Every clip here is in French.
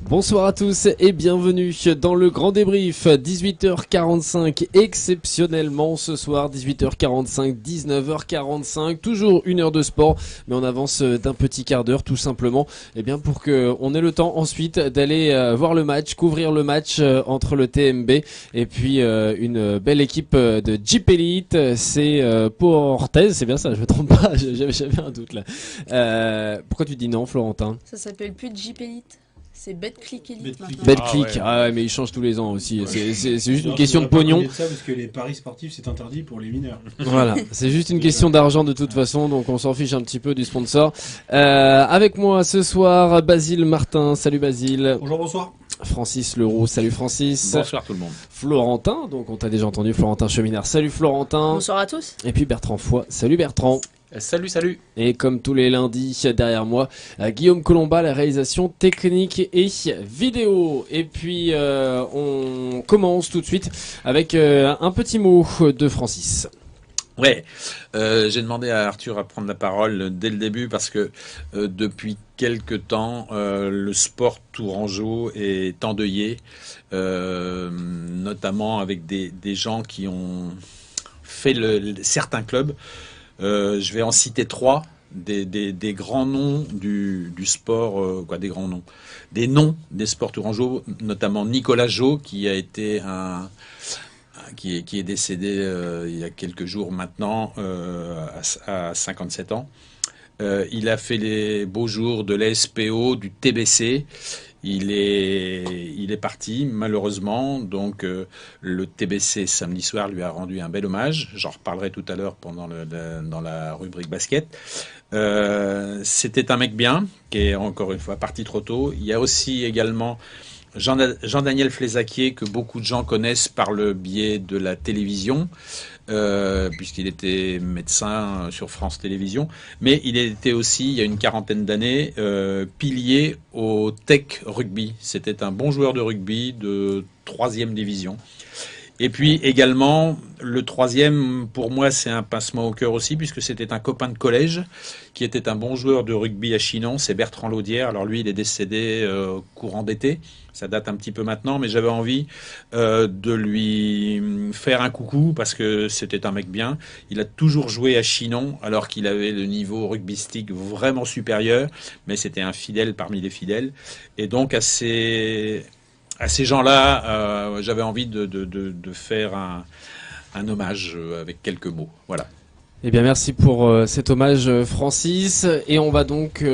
Bonsoir à tous et bienvenue dans le grand débrief, 18h45 exceptionnellement ce soir, 18h45, 19h45, toujours une heure de sport, mais on avance d'un petit quart d'heure tout simplement, et bien pour que on ait le temps ensuite d'aller voir le match, couvrir le match entre le TMB et puis une belle équipe de Jeep Elite, c'est Portez, c'est bien ça, je me trompe pas, j'avais un doute là. Pourquoi tu dis non, Florentin? Ça s'appelle plus Jeep Elite. C'est BetClick Elite maintenant. BetClick, ouais, mais ils changent tous les ans aussi. Ouais. C'est juste une question de pognon. Ça parce que les paris sportifs c'est interdit pour les mineurs. Voilà, c'est juste une question d'argent de toute façon, donc on s'en fiche un petit peu du sponsor. Avec moi ce soir, Basile Martin. Salut Basile. Bonjour, bonsoir. Francis Leroux. Salut Francis. Bonsoir tout le monde. Florentin, donc on t'a déjà entendu, Florentin Cheminard. Salut Florentin. Bonsoir à tous. Et puis Bertrand Foy. Salut Bertrand. Salut. Et comme tous les lundis, derrière moi, Guillaume Colomba, la réalisation technique et vidéo. Et puis, on commence tout de suite avec un petit mot de Francis. Ouais, j'ai demandé à Arthur à prendre la parole dès le début parce que depuis quelque temps, le sport tourangeau est endeuillé, notamment avec des gens qui ont fait certains clubs. Je vais en citer trois, des grands noms du sport, des grands noms, des noms des sports tourangeaux, notamment Nicolas Jau, qui a été qui est décédé il y a quelques jours maintenant, à 57 ans. Il a fait les beaux jours de l'SPO, du TBC. Il est parti, malheureusement. Donc, le TBC, samedi soir, lui a rendu un bel hommage. J'en reparlerai tout à l'heure dans la rubrique basket. C'était un mec bien, qui est encore une fois parti trop tôt. Il y a aussi également Jean-Daniel Flézaquier, que beaucoup de gens connaissent par le biais de la télévision, puisqu'il était médecin sur France Télévisions, mais il était aussi, il y a une quarantaine d'années, pilier au Tech Rugby. C'était un bon joueur de rugby de 3e division. Et puis également, le troisième, pour moi, c'est un pincement au cœur aussi, puisque c'était un copain de collège qui était un bon joueur de rugby à Chinon, c'est Bertrand Laudière. Alors lui, il est décédé courant d'été, ça date un petit peu maintenant, mais j'avais envie de lui faire un coucou, parce que c'était un mec bien. Il a toujours joué à Chinon, alors qu'il avait le niveau rugbystique vraiment supérieur, mais c'était un fidèle parmi les fidèles. Et donc, à ces gens-là, j'avais envie de faire un hommage avec quelques mots. Voilà. Eh bien, merci pour cet hommage, Francis. Et on va donc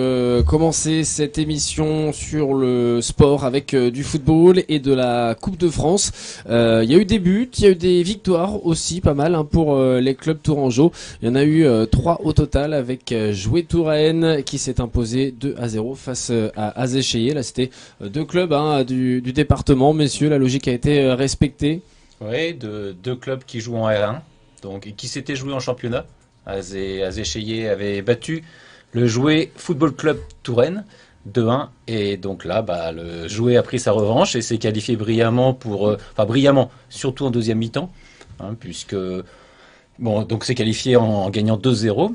commencer cette émission sur le sport avec du football et de la Coupe de France. Il y a eu des buts, il y a eu des victoires aussi, pas mal pour les clubs tourangeaux. Il y en a eu 3 au total, avec Joué Touraine qui s'est imposé 2-0 face à Azéchéier. Là, c'était 2 clubs du département. Messieurs, la logique a été respectée. Oui, deux clubs qui jouent en R1, donc qui s'étaient joués en championnat. Azéchéier avait battu le Joué Football Club Touraine 2-1, et donc là, le Joué a pris sa revanche et s'est qualifié brillamment brillamment, surtout en deuxième mi-temps, puisque donc s'est qualifié en gagnant 2-0.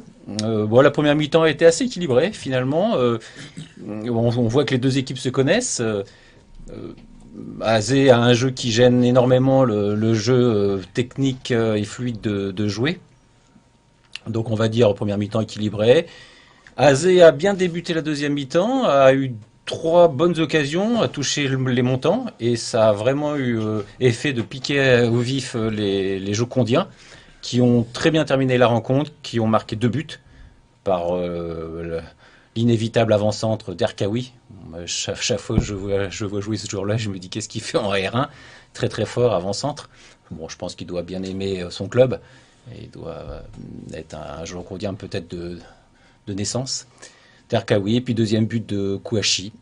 La première mi-temps a été assez équilibrée finalement. On voit que les deux équipes se connaissent. Azé a un jeu qui gêne énormément le jeu technique et fluide de Joué. Donc on va dire première mi-temps équilibrée. Azé a bien débuté la deuxième mi-temps, a eu 3 bonnes occasions, a touché les montants, et ça a vraiment eu effet de piquer au vif les Jocondiens, qui ont très bien terminé la rencontre, qui ont marqué 2 buts par l'inévitable avant-centre d'Erkaoui. Chaque fois que je vois jouer ce jour-là, je me dis qu'est-ce qu'il fait en R1, très très fort avant-centre. Bon, je pense qu'il doit bien aimer son club. Et il doit être un Jocondien peut-être de naissance. Terkaoui, et puis deuxième but de Kouachi.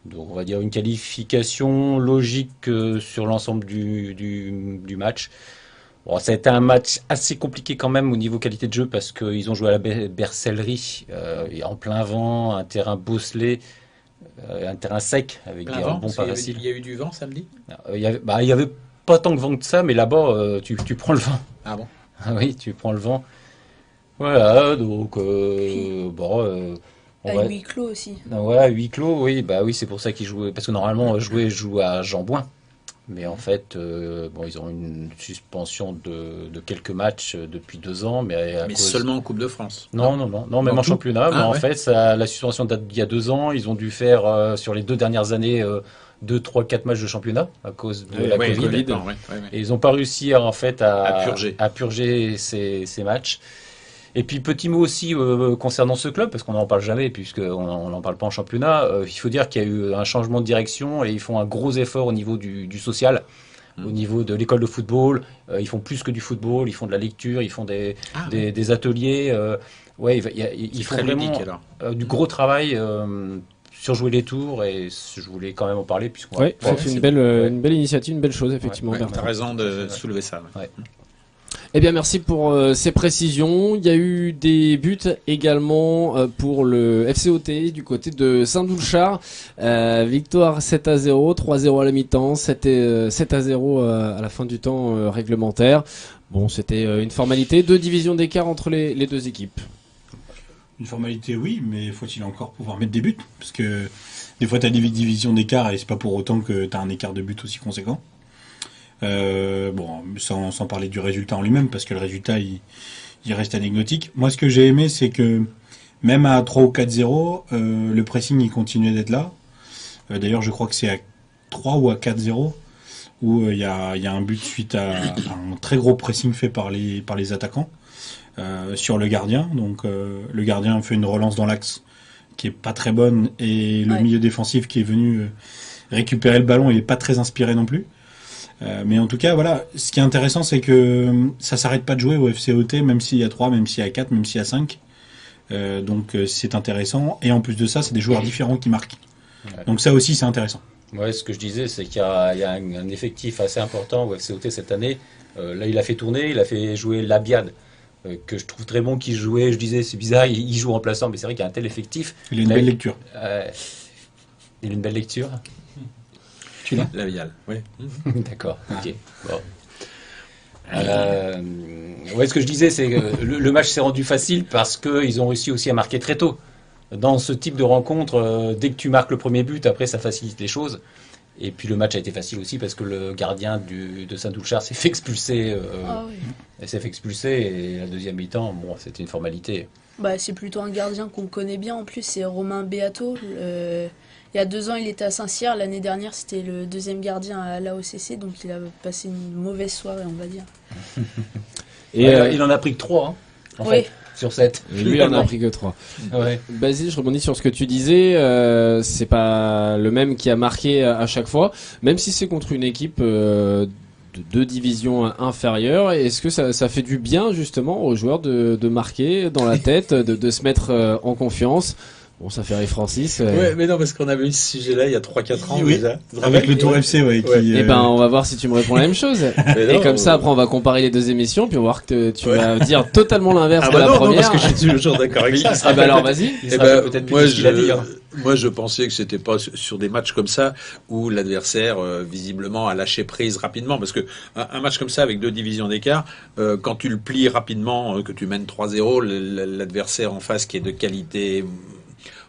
Donc on va dire une qualification logique sur l'ensemble du match. Bon, ça a été un match assez compliqué quand même au niveau qualité de jeu, parce qu'ils ont joué à la Bercellerie, en plein vent, un terrain bosselé, un terrain sec avec des rebonds pas faciles. Il y a eu du vent samedi ? Il y avait pas tant de vent que ça, mais là-bas tu prends le vent. Ah bon ? Ah oui, tu prends le vent. Voilà, donc On À va- huis clos aussi. Ouais, huis clos, oui, bah oui, c'est pour ça qu'ils jouent. Parce que normalement, joue à Jambouin. Mais en fait, bon, ils ont une suspension de quelques matchs depuis 2 ans, mais à Mais cause... seulement en Coupe de France. Non, même Dans en tout. championnat. Mais Ah, en ouais. fait, la suspension date d'il y a 2 ans. Ils ont dû faire sur les 2 dernières années 2, 3, 4 matchs de championnat à cause de la Ouais, Covid. d'accord, ouais. Et ils n'ont pas réussi en fait À purger ces matchs. Et puis petit mot aussi concernant ce club, parce qu'on n'en parle jamais, puisqu'on n'en parle pas en championnat. Il faut dire qu'il y a eu un changement de direction et ils font un gros effort au niveau du social. Au niveau de l'école de football, ils font plus que du football, ils font de la lecture, ils font des ateliers. Ouais, ils font très vraiment ludique, alors. du gros travail sur jouer les tours et je voulais quand même en parler puisqu'on Ouais, va- c'est une belle initiative, une belle chose, effectivement. Ouais, Bertrand. t'as raison de soulever ça. ouais. Eh bien, merci pour ces précisions. Il y a eu des buts également pour le FCOT du côté de Saint-Doulchard. Victoire 7-0, 3-0 à la mi-temps, 7-0 à la fin du temps réglementaire. Bon, c'était une formalité, 2 divisions d'écart entre les deux équipes. Une formalité, oui, mais faut-il encore pouvoir mettre des buts? Parce que des fois, tu as des divisions d'écart et c'est pas pour autant que tu as un écart de but aussi conséquent. Bon, sans parler du résultat en lui-même, parce que le résultat, il reste anecdotique. Moi, ce que j'ai aimé, c'est que même à 3 ou 4-0, le pressing, il continuait d'être là. D'ailleurs, je crois que c'est à 3 ou à 4-0 où il y a un but suite à un très gros pressing fait par les attaquants sur le gardien. Donc, le gardien fait une relance dans l'axe qui est pas très bonne et le Ouais. milieu défensif qui est venu récupérer le ballon, il est pas très inspiré non plus. Mais en tout cas, voilà, ce qui est intéressant, c'est que ça s'arrête pas de jouer au FCOT, même s'il y a 3, même s'il y a 4, même s'il y a 5. Donc c'est intéressant. Et en plus de ça, c'est des joueurs différents qui marquent. Ouais. Donc ça aussi, c'est intéressant. Ouais, ce que je disais, c'est qu'il y a un effectif assez important au FCOT cette année. Là, il a fait tourner, il a fait jouer Labiad, que je trouve très bon, qui jouait. Je disais, c'est bizarre, il joue remplaçant, mais c'est vrai qu'il y a un tel effectif. Il a une belle lecture. Il a une belle lecture. Tu l'as? La Viale, oui. D'accord, ok. Bon. Ouais, ce que je disais, c'est que le match s'est rendu facile parce qu'ils ont réussi aussi à marquer très tôt. Dans ce type de rencontre, dès que tu marques le premier but, après ça facilite les choses. Et puis le match a été facile aussi parce que le gardien de Saint-Doulchard s'est fait expulser. Ah oui. Il s'est fait expulser et la deuxième mi-temps, bon, c'était une formalité. Bah, c'est plutôt un gardien qu'on connaît bien. En plus, c'est Romain Beato. Il y a 2 ans, il était à Saint-Cyr. L'année dernière, c'était le 2e gardien à l'AOCC. Donc, il a passé une mauvaise soirée, on va dire. Et Ouais, il en a pris que 3, hein, en Oui. fait, sur 7. lui, il en a pris que 3. Ouais. Basile, je rebondis sur ce que tu disais. C'est pas le même qui a marqué à chaque fois, même si c'est contre une équipe de 2 divisions inférieures. Est-ce que ça fait du bien justement aux joueurs de marquer dans la tête, de se mettre en confiance? Bon, ça fait rire Francis. Ouais, mais non, parce qu'on avait eu ce sujet-là il y a 3-4 ans Oui. déjà. Tu te Avec rappelles le Tour FC, ouais. Ouais. Qui, Eh ben, on va voir si tu me réponds la même chose. Mais Et non, comme ça, après, on va comparer les 2 émissions, puis on va voir que tu Ouais. vas dire totalement l'inverse Ah de bah la non, non, première. parce que je suis toujours d'accord avec ça. Ah bah alors, vas-y. Il Eh se ben, rappelle peut-être plus moi, de ce qu'il a dit. hein. moi, je pensais que c'était pas sur des matchs comme ça où l'adversaire, visiblement, a lâché prise rapidement. Parce que un match comme ça avec 2 divisions d'écart, quand tu le plies rapidement, que tu mènes 3-0, l'adversaire en face qui est de qualité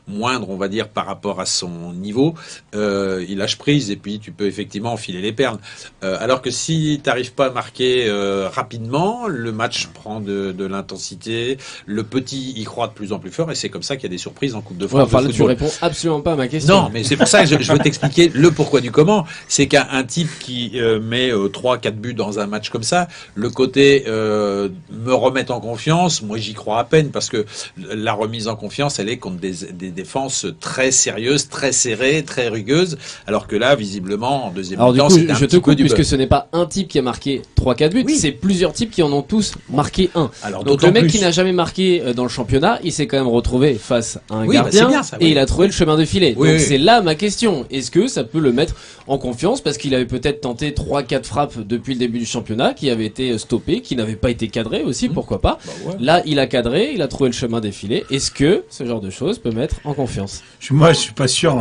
moindre, on va dire, par rapport à son niveau, il lâche prise et puis tu peux effectivement enfiler les perles. Alors que si tu n'arrives pas à marquer rapidement, le match prend de l'intensité, le petit y croit de plus en plus fort et c'est comme ça qu'il y a des surprises en Coupe de Ouais, France. enfin, de là, tu football. réponds absolument pas à ma question. Non, mais c'est pour ça que je veux t'expliquer le pourquoi du comment. C'est qu'un type qui met 3-4 buts dans un match comme ça, le côté me remettre en confiance, moi j'y crois à peine parce que la remise en confiance, elle est contre des défenses très sérieuses, très serrées, très rugueuses, alors que là, visiblement, en deuxième Alors du mi-temps, coup, c'était un je te petit peu coupe du puisque buzz. ce n'est pas un type qui a marqué 3-4 buts, Oui. c'est plusieurs types qui en ont tous marqué un. Alors, Donc d'autant le mec plus. qui n'a jamais marqué dans le championnat, il s'est quand même retrouvé face à un Oui, bah, gardien c'est bien ça, oui. et il a trouvé le chemin de filet. Oui, Donc oui. c'est là ma question. Est-ce que ça peut le mettre en confiance parce qu'il avait peut-être tenté 3-4 frappes depuis le début du championnat qui avaient été stoppées, qui n'avaient pas été cadrées aussi, pourquoi pas. Bah ouais. Là, il a cadré, il a trouvé le chemin des filets. Est-ce que ce genre de choses peut mettre en confiance? Moi, je suis pas sûr.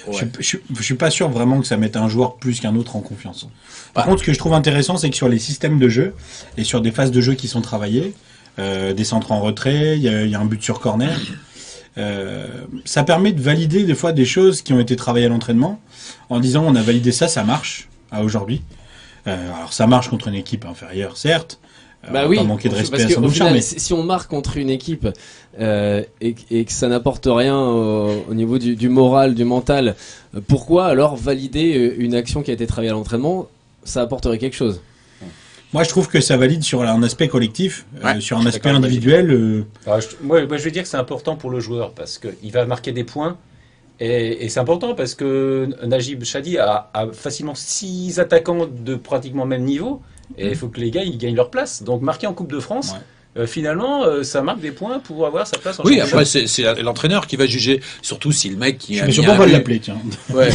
Ouais. Je suis pas sûr vraiment que ça mette un joueur plus qu'un autre en confiance. Par Bah. contre, ce que je trouve intéressant, c'est que sur les systèmes de jeu et sur des phases de jeu qui sont travaillées, des centres en retrait, il y a un but sur corner. Ça permet de valider des fois des choses qui ont été travaillées à l'entraînement, en disant on a validé ça, ça marche à aujourd'hui. Alors ça marche contre une équipe inférieure, certes. Bah on va oui, pas manquer de respect parce à son qu'au Bouchard, final, mais si on marque contre une équipe et que ça n'apporte rien au niveau du moral, du mental, pourquoi alors valider une action qui a été travaillée à l'entraînement? Ça apporterait quelque chose. moi je trouve que ça valide sur un aspect collectif, Ouais, sur je un suis aspect d'accord avec individuel. Alors, moi, je vais dire que c'est important pour le joueur parce qu'il va marquer des points. Et c'est important parce que Najib Chadi a facilement 6 attaquants de pratiquement même niveau. Et il faut que les gars ils gagnent leur place. Donc marquer en Coupe de France, finalement, ça marque des points pour avoir sa place en Oui, championnat. après c'est l'entraîneur qui va juger, surtout si le mec qui Je a vais mis sûrement un pas but- l'appeler, tiens. Ouais,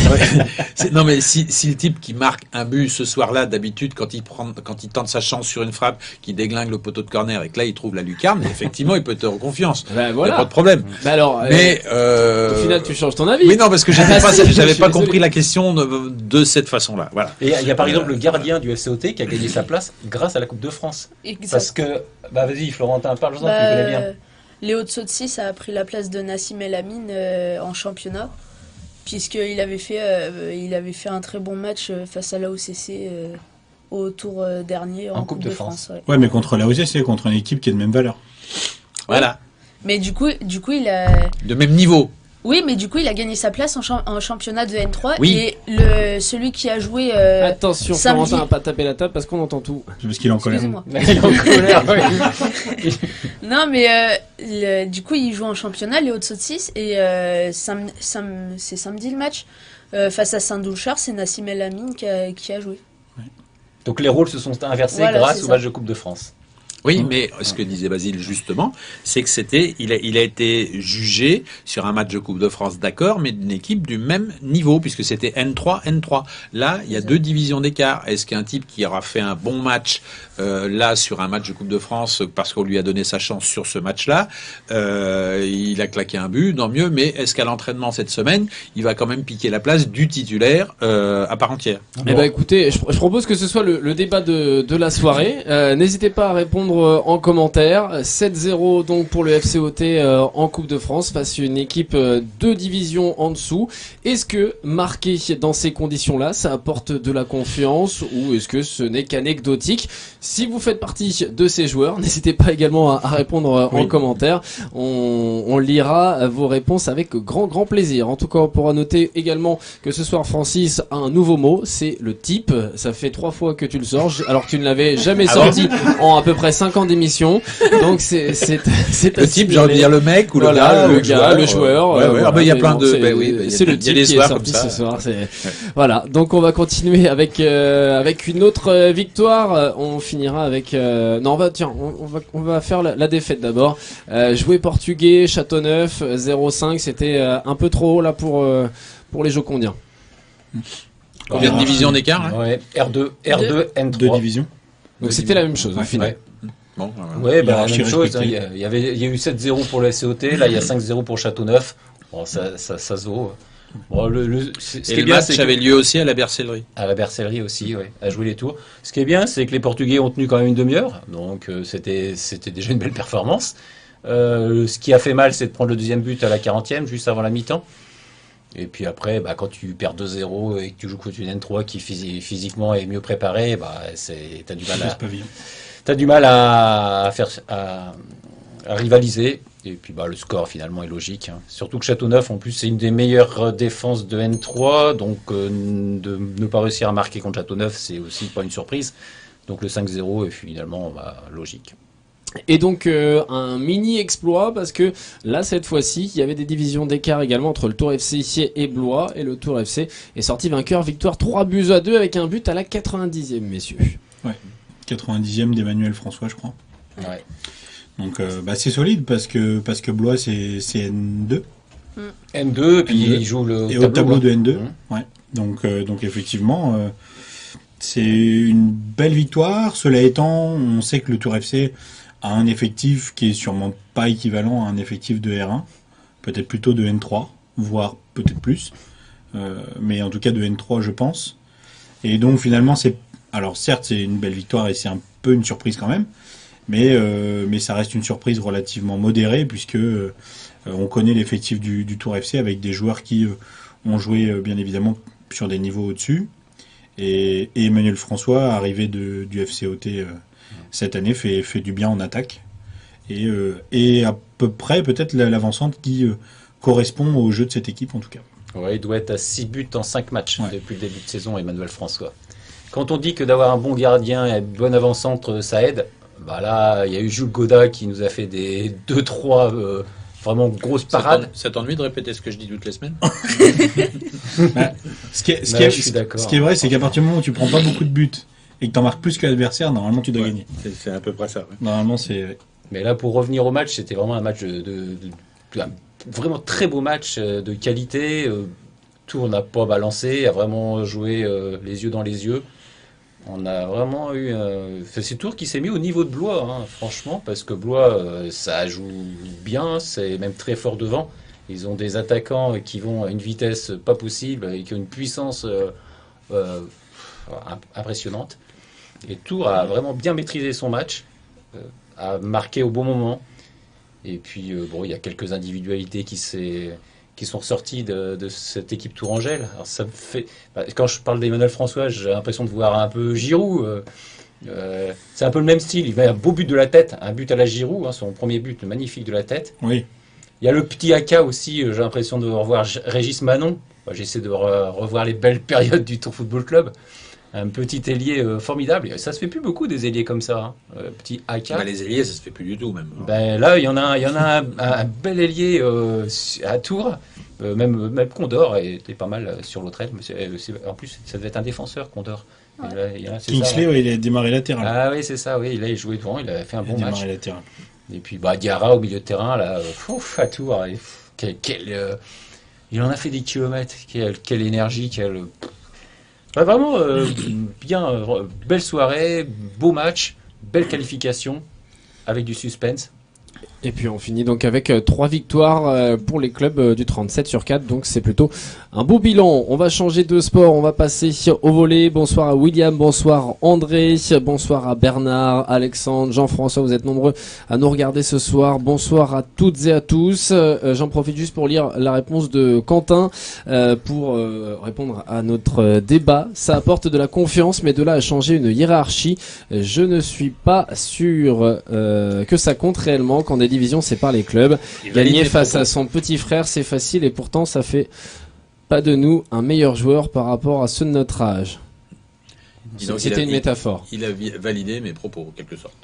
non mais si le type qui marque un but ce soir-là, d'habitude quand il tente sa chance sur une frappe, qui déglingue le poteau de corner et que là il trouve la lucarne, effectivement il peut te confiance. Bah Il y a voilà. pas de problème. Bah alors, Mais au final, tu changes ton avis. oui non parce que Ah, si, je j'avais suis pas désolé. compris la question de cette façon-là. Voilà. Et il y a par exemple le gardien du FCOT qui a gagné sa place grâce à la Coupe de France. Exact. Parce que, bah vas-y Florentin, parle-en, tu le connais bien. Léo Tsotsis a pris la place de Nassim El Amin en championnat, puisqu'il avait fait un très bon match face à l'AOCC au tour dernier en Coupe de France. Ouais. Ouais, mais contre la OCC, contre une équipe qui est de même valeur. Voilà. Mais du coup, il a. De même niveau. Oui, mais du coup, il a gagné sa place en championnat de N3. Oui. Et celui qui a joué. Attention, samedi. Florentin, à pas taper la table parce qu'on entend tout. C'est parce qu'il est en colère. Excusez-moi. Il est en colère, oui. Non, mais du coup, il joue en championnat, Léo Tsotsis, et c'est samedi le match. Face à Saint-Doulchard, c'est Nassim El Amin qui a joué. Donc les rôles se sont inversés Voilà, grâce c'est au ça. match de Coupe de France. Oui, mais ce que disait Basile justement, c'est que il a été jugé sur un match de Coupe de France, d'accord, mais d'une équipe du même niveau, puisque c'était N3. Là, il y a 2 divisions d'écart. Est-ce qu'un type qui aura fait un bon match là sur un match de Coupe de France, parce qu'on lui a donné sa chance sur ce match-là, il a claqué un but, non mieux, mais est-ce qu'à l'entraînement cette semaine, il va quand même piquer la place du titulaire à part entière? Eh ben écoutez, je propose que ce soit le débat de la soirée. N'hésitez pas à répondre en commentaire. 7-0 donc pour le FCOT en Coupe de France face à une équipe 2 divisions en dessous. Est-ce que marquer dans ces conditions-là, ça apporte de la confiance ou est-ce que ce n'est qu'anecdotique? Si vous faites partie de ces joueurs, n'hésitez pas également à répondre en commentaire. On lira vos réponses avec grand plaisir. En tout cas, on pourra noter également que ce soir Francis a un nouveau mot, c'est le type. Ça fait 3 fois que tu le sors, alors que tu ne l'avais jamais sorti en à peu près 5 ans d'émission. Donc c'est Le type, j'ai envie de dire le mec ou voilà, le joueur. Ouais, Ouais, ah bah, il y a mais plein bon, de. c'est- bah oui, bah, c'est le il y a type des qui est soirs sorti comme ça. ce soir. Voilà. Donc on va continuer avec une autre victoire. On finira avec. Non, on va faire la défaite d'abord. Jouer portugais, Châteauneuf, 0-5. C'était un peu trop haut là pour les Jocondiens. Combien de divisions d'écart là Ouais, R2, N3. 2 divisions. Donc c'était la même chose au Ouais. final. Ouais. Bon, Ouais, bah, la Hiérarchie même chose. respectée. Il y a eu 7-0 pour le FCOT, là il y a 5-0 pour Châteauneuf. Bon, ça se vaut. Bon, ce qui Et est le bien, match c'est que- avait lieu aussi à la Bercellerie. à la Bercellerie aussi, ouais, à jouer les tours. Ce qui est bien, c'est que les Portugais ont tenu quand même une demi-heure, donc c'était déjà une belle performance. Ce qui a fait mal, c'est de prendre le deuxième but à la 40e, juste avant la mi-temps. Et puis après, bah, quand tu perds 2-0 et que tu joues contre une N3 qui physiquement est mieux préparée, bah, t'as du mal Je à, sais pas bien. t'as du mal à rivaliser. Et puis bah, le score finalement est logique, hein. Surtout que Châteauneuf, en plus, c'est une des meilleures défenses de N3. Donc de ne pas réussir à marquer contre Châteauneuf, c'est aussi pas une surprise. Donc le 5-0 est finalement logique. Et donc un mini exploit parce que là cette fois-ci il y avait des divisions d'écart également entre le Tour FC et Blois et le Tour FC est sorti vainqueur, victoire 3-2 avec un but à la 90e messieurs. 90e d'Emmanuel François, je crois. Ouais. Donc c'est solide parce que Blois c'est N2 N2, puis N2. il joue le et au tableau hein. de N2. Mmh. Ouais. Donc effectivement c'est une belle victoire. Cela étant, on sait que le Tour FC a un effectif qui est sûrement pas équivalent à un effectif de R1, peut-être plutôt de N3, voire peut-être plus, mais en tout cas de N3 je pense. Et donc finalement alors certes c'est une belle victoire et c'est un peu une surprise quand même, Mais ça reste une surprise relativement modérée puisque on connaît l'effectif du Tour FC avec des joueurs qui ont joué bien évidemment sur des niveaux au-dessus. Et Emmanuel François, arrivé du FCOT cette année, fait du bien en attaque. Et à peu près peut-être l'avancante qui correspond au jeu de cette équipe en tout cas. Ouais, il doit être à 6 buts en 5 matchs depuis le début de saison, Emmanuel François. Quand on dit que d'avoir un bon gardien et une bonne avant-centre, ça aide, bah là, il y a eu Jules Godin qui nous a fait des 2-3 vraiment grosses parades. Ça t'ennuie de répéter ce que je dis toutes les semaines? Ce qui est vrai, c'est qu'à partir du moment où tu prends pas beaucoup de buts et que tu en marques plus que l'adversaire, normalement tu dois gagner. C'est à peu près ça. Ouais. Normalement, c'est... Mais là, pour revenir au match, c'était vraiment un match un vraiment très beau match de qualité. Tour n'a pas balancé, a vraiment joué les yeux dans les yeux. On a vraiment eu... c'est Tour qui s'est mis au niveau de Blois, hein, franchement, parce que Blois, ça joue bien, c'est même très fort devant. Ils ont des attaquants qui vont à une vitesse pas possible et qui ont une puissance impressionnante. Et Tour a vraiment bien maîtrisé son match, a marqué au bon moment. Et puis, bon, il y a quelques individualités qui sont ressorties de cette équipe tourangelle. Alors, ça me fait... Quand je parle d'Emmanuel François, j'ai l'impression de voir un peu Giroud. C'est un peu le même style. Il va un beau but de la tête, un but à la Giroud, hein, son premier but magnifique de la tête. Oui. Il y a le petit Aka aussi, j'ai l'impression de revoir Régis Manon. J'essaie de revoir les belles périodes du Tour Football Club. Un petit ailier formidable. Et ça se fait plus beaucoup des ailiers comme ça. Hein. Petit Aka. Les ailiers, ça se fait plus du tout même. Là, il y en a un bel ailier à Tours. Même Condor était pas mal sur l'autre aile. En plus, ça devait être un défenseur, Condor. Ouais. Kingsley, ouais, il a démarré latéral. Ah oui, c'est ça. Oui, il a joué devant. Il a fait un bon match. Démarré latéral. Et puis Diarra au milieu de terrain, là, à Tours. Il en a fait des kilomètres. Quelle énergie, vraiment bien, belle soirée, beau match, belle qualification avec du suspense. Et puis on finit donc avec 3 victoires pour les clubs du 37/4, donc c'est plutôt un beau bilan. On va changer de sport, on va passer au volley. Bonsoir à William, bonsoir André, bonsoir à Bernard, Alexandre, Jean-François, vous êtes nombreux à nous regarder ce soir. Bonsoir à toutes et à tous. J'en profite juste pour lire la réponse de Quentin pour répondre à notre débat. Ça apporte de la confiance, mais de là à changer une hiérarchie, je ne suis pas sûr que ça compte réellement quand des divisions séparent les clubs. Gagner face à son petit frère, c'est facile et pourtant ça fait pas de nous un meilleur joueur par rapport à ceux de notre âge. C'était une métaphore. Il a validé mes propos, en quelque sorte.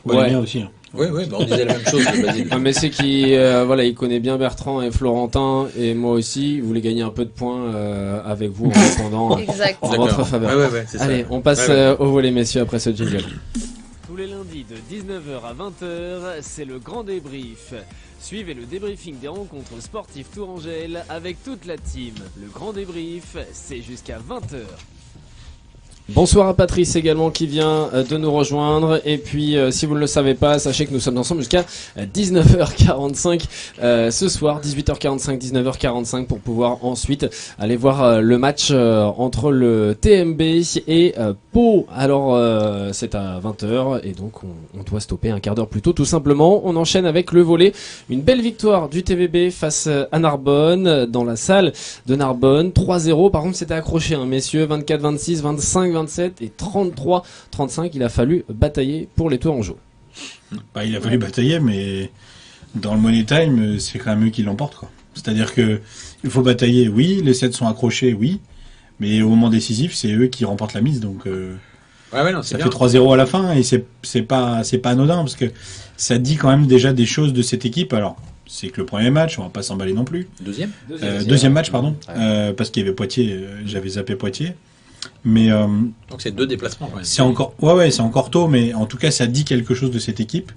Ouais, bien aussi. Hein. Oui, on disait la même chose. Mais c'est qu'il il connaît bien Bertrand et Florentin et moi aussi. Il voulait gagner un peu de points avec vous en répondant en votre faveur. Allez, on passe au volley, messieurs, après ce jingle. Tous les lundis de 19h à 20h, c'est le grand débrief. Suivez le débriefing des rencontres sportives tourangelles avec toute la team. Le grand débrief, c'est jusqu'à 20h. Bonsoir à Patrice également qui vient de nous rejoindre. Et puis si vous ne le savez pas, sachez que nous sommes ensemble jusqu'à 19h45 ce soir, 18h45, 19h45 pour pouvoir ensuite aller voir le match entre le TMB et Pau. Alors c'est à 20h et donc on doit stopper un quart d'heure plus tôt tout simplement. On enchaîne avec le volley. Une belle victoire du TVB face à Narbonne dans la salle de Narbonne. 3-0, par contre c'était accroché hein, messieurs, 24-26, 25-27 et 33-35. Il a fallu batailler pour les Tourangeaux. Il a fallu batailler, mais dans le Money Time, c'est quand même eux qui l'emportent, quoi. C'est-à-dire que il faut batailler, oui, les 7 sont accrochés, oui, mais au moment décisif, c'est eux qui remportent la mise, donc ça fait 3-0 à la fin et c'est pas anodin parce que ça dit quand même déjà des choses de cette équipe. Alors c'est que le premier match, on va pas s'emballer non plus. Deuxième match, pardon, parce qu'il y avait Poitiers, j'avais zappé Poitiers. Mais donc c'est 2 déplacements quand même. C'est encore c'est encore tôt, mais en tout cas ça dit quelque chose de cette équipe.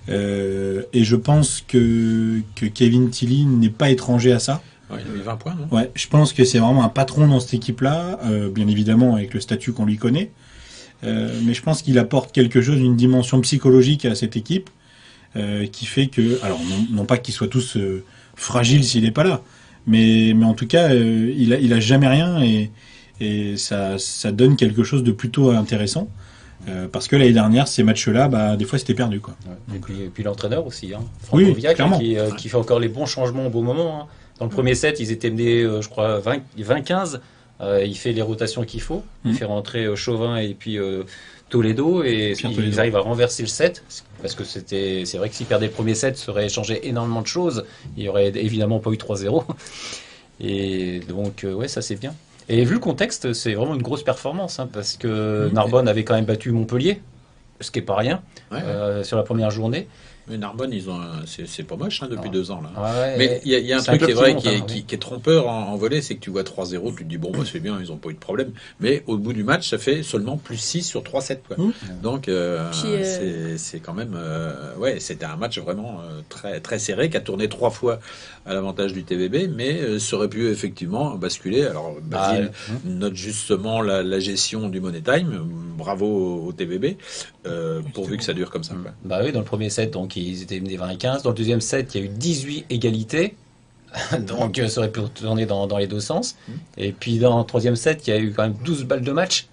Et je pense que Kevin Tilly n'est pas étranger à ça. Il a mis 20 points, non ? Ouais, je pense que c'est vraiment un patron dans cette équipe-là, bien évidemment avec le statut qu'on lui connaît. Mais je pense qu'il apporte quelque chose, une dimension psychologique à cette équipe qui fait que, alors non pas qu'ils soient tous fragiles s'il n'est pas là, mais en tout cas il a jamais rien et ça donne quelque chose de plutôt intéressant. Parce que l'année dernière, ces matchs-là, des fois, c'était perdu, quoi. Ouais. Et puis l'entraîneur aussi, hein. Oui, Franco Viac, clairement. qui fait encore les bons changements au bon moment. Hein. Dans le premier set, ils étaient menés, je crois, 20-15. Il fait les rotations qu'il faut. Il fait rentrer Chauvin et puis Toledo. Et ils arrivent à renverser le set. Parce que c'est vrai que s'ils perdaient le premier set, ça aurait changé énormément de choses. Il n'y aurait évidemment pas eu 3-0. Et donc, ouais, ça c'est bien. Et vu le contexte, c'est vraiment une grosse performance. Hein, parce que Narbonne avait quand même battu Montpellier, ce qui n'est pas rien, sur la première journée. Mais Narbonne, c'est pas moche depuis 2 ans là. Ouais, mais il y a un truc qui est vrai, qui est trompeur en volley, c'est que tu vois 3-0, tu te dis bon, c'est bien, ils ont pas eu de problème. Mais au bout du match, ça fait seulement plus 6 sur 3-7 quoi. Donc c'est quand même, c'était un match vraiment très très serré, qui a tourné 3 fois à l'avantage du TVB, mais ça aurait pu effectivement basculer. Alors Basile note justement la gestion du Money Time. Bravo au TVB, pourvu que ça dure comme ça. Quoi. Bah oui, dans le premier set, donc ils étaient menés 20-15. Dans le deuxième set, il y a eu 18 égalités. Donc ça aurait pu tourner dans les deux sens. Et puis dans le troisième set, il y a eu quand même 12 balles de match.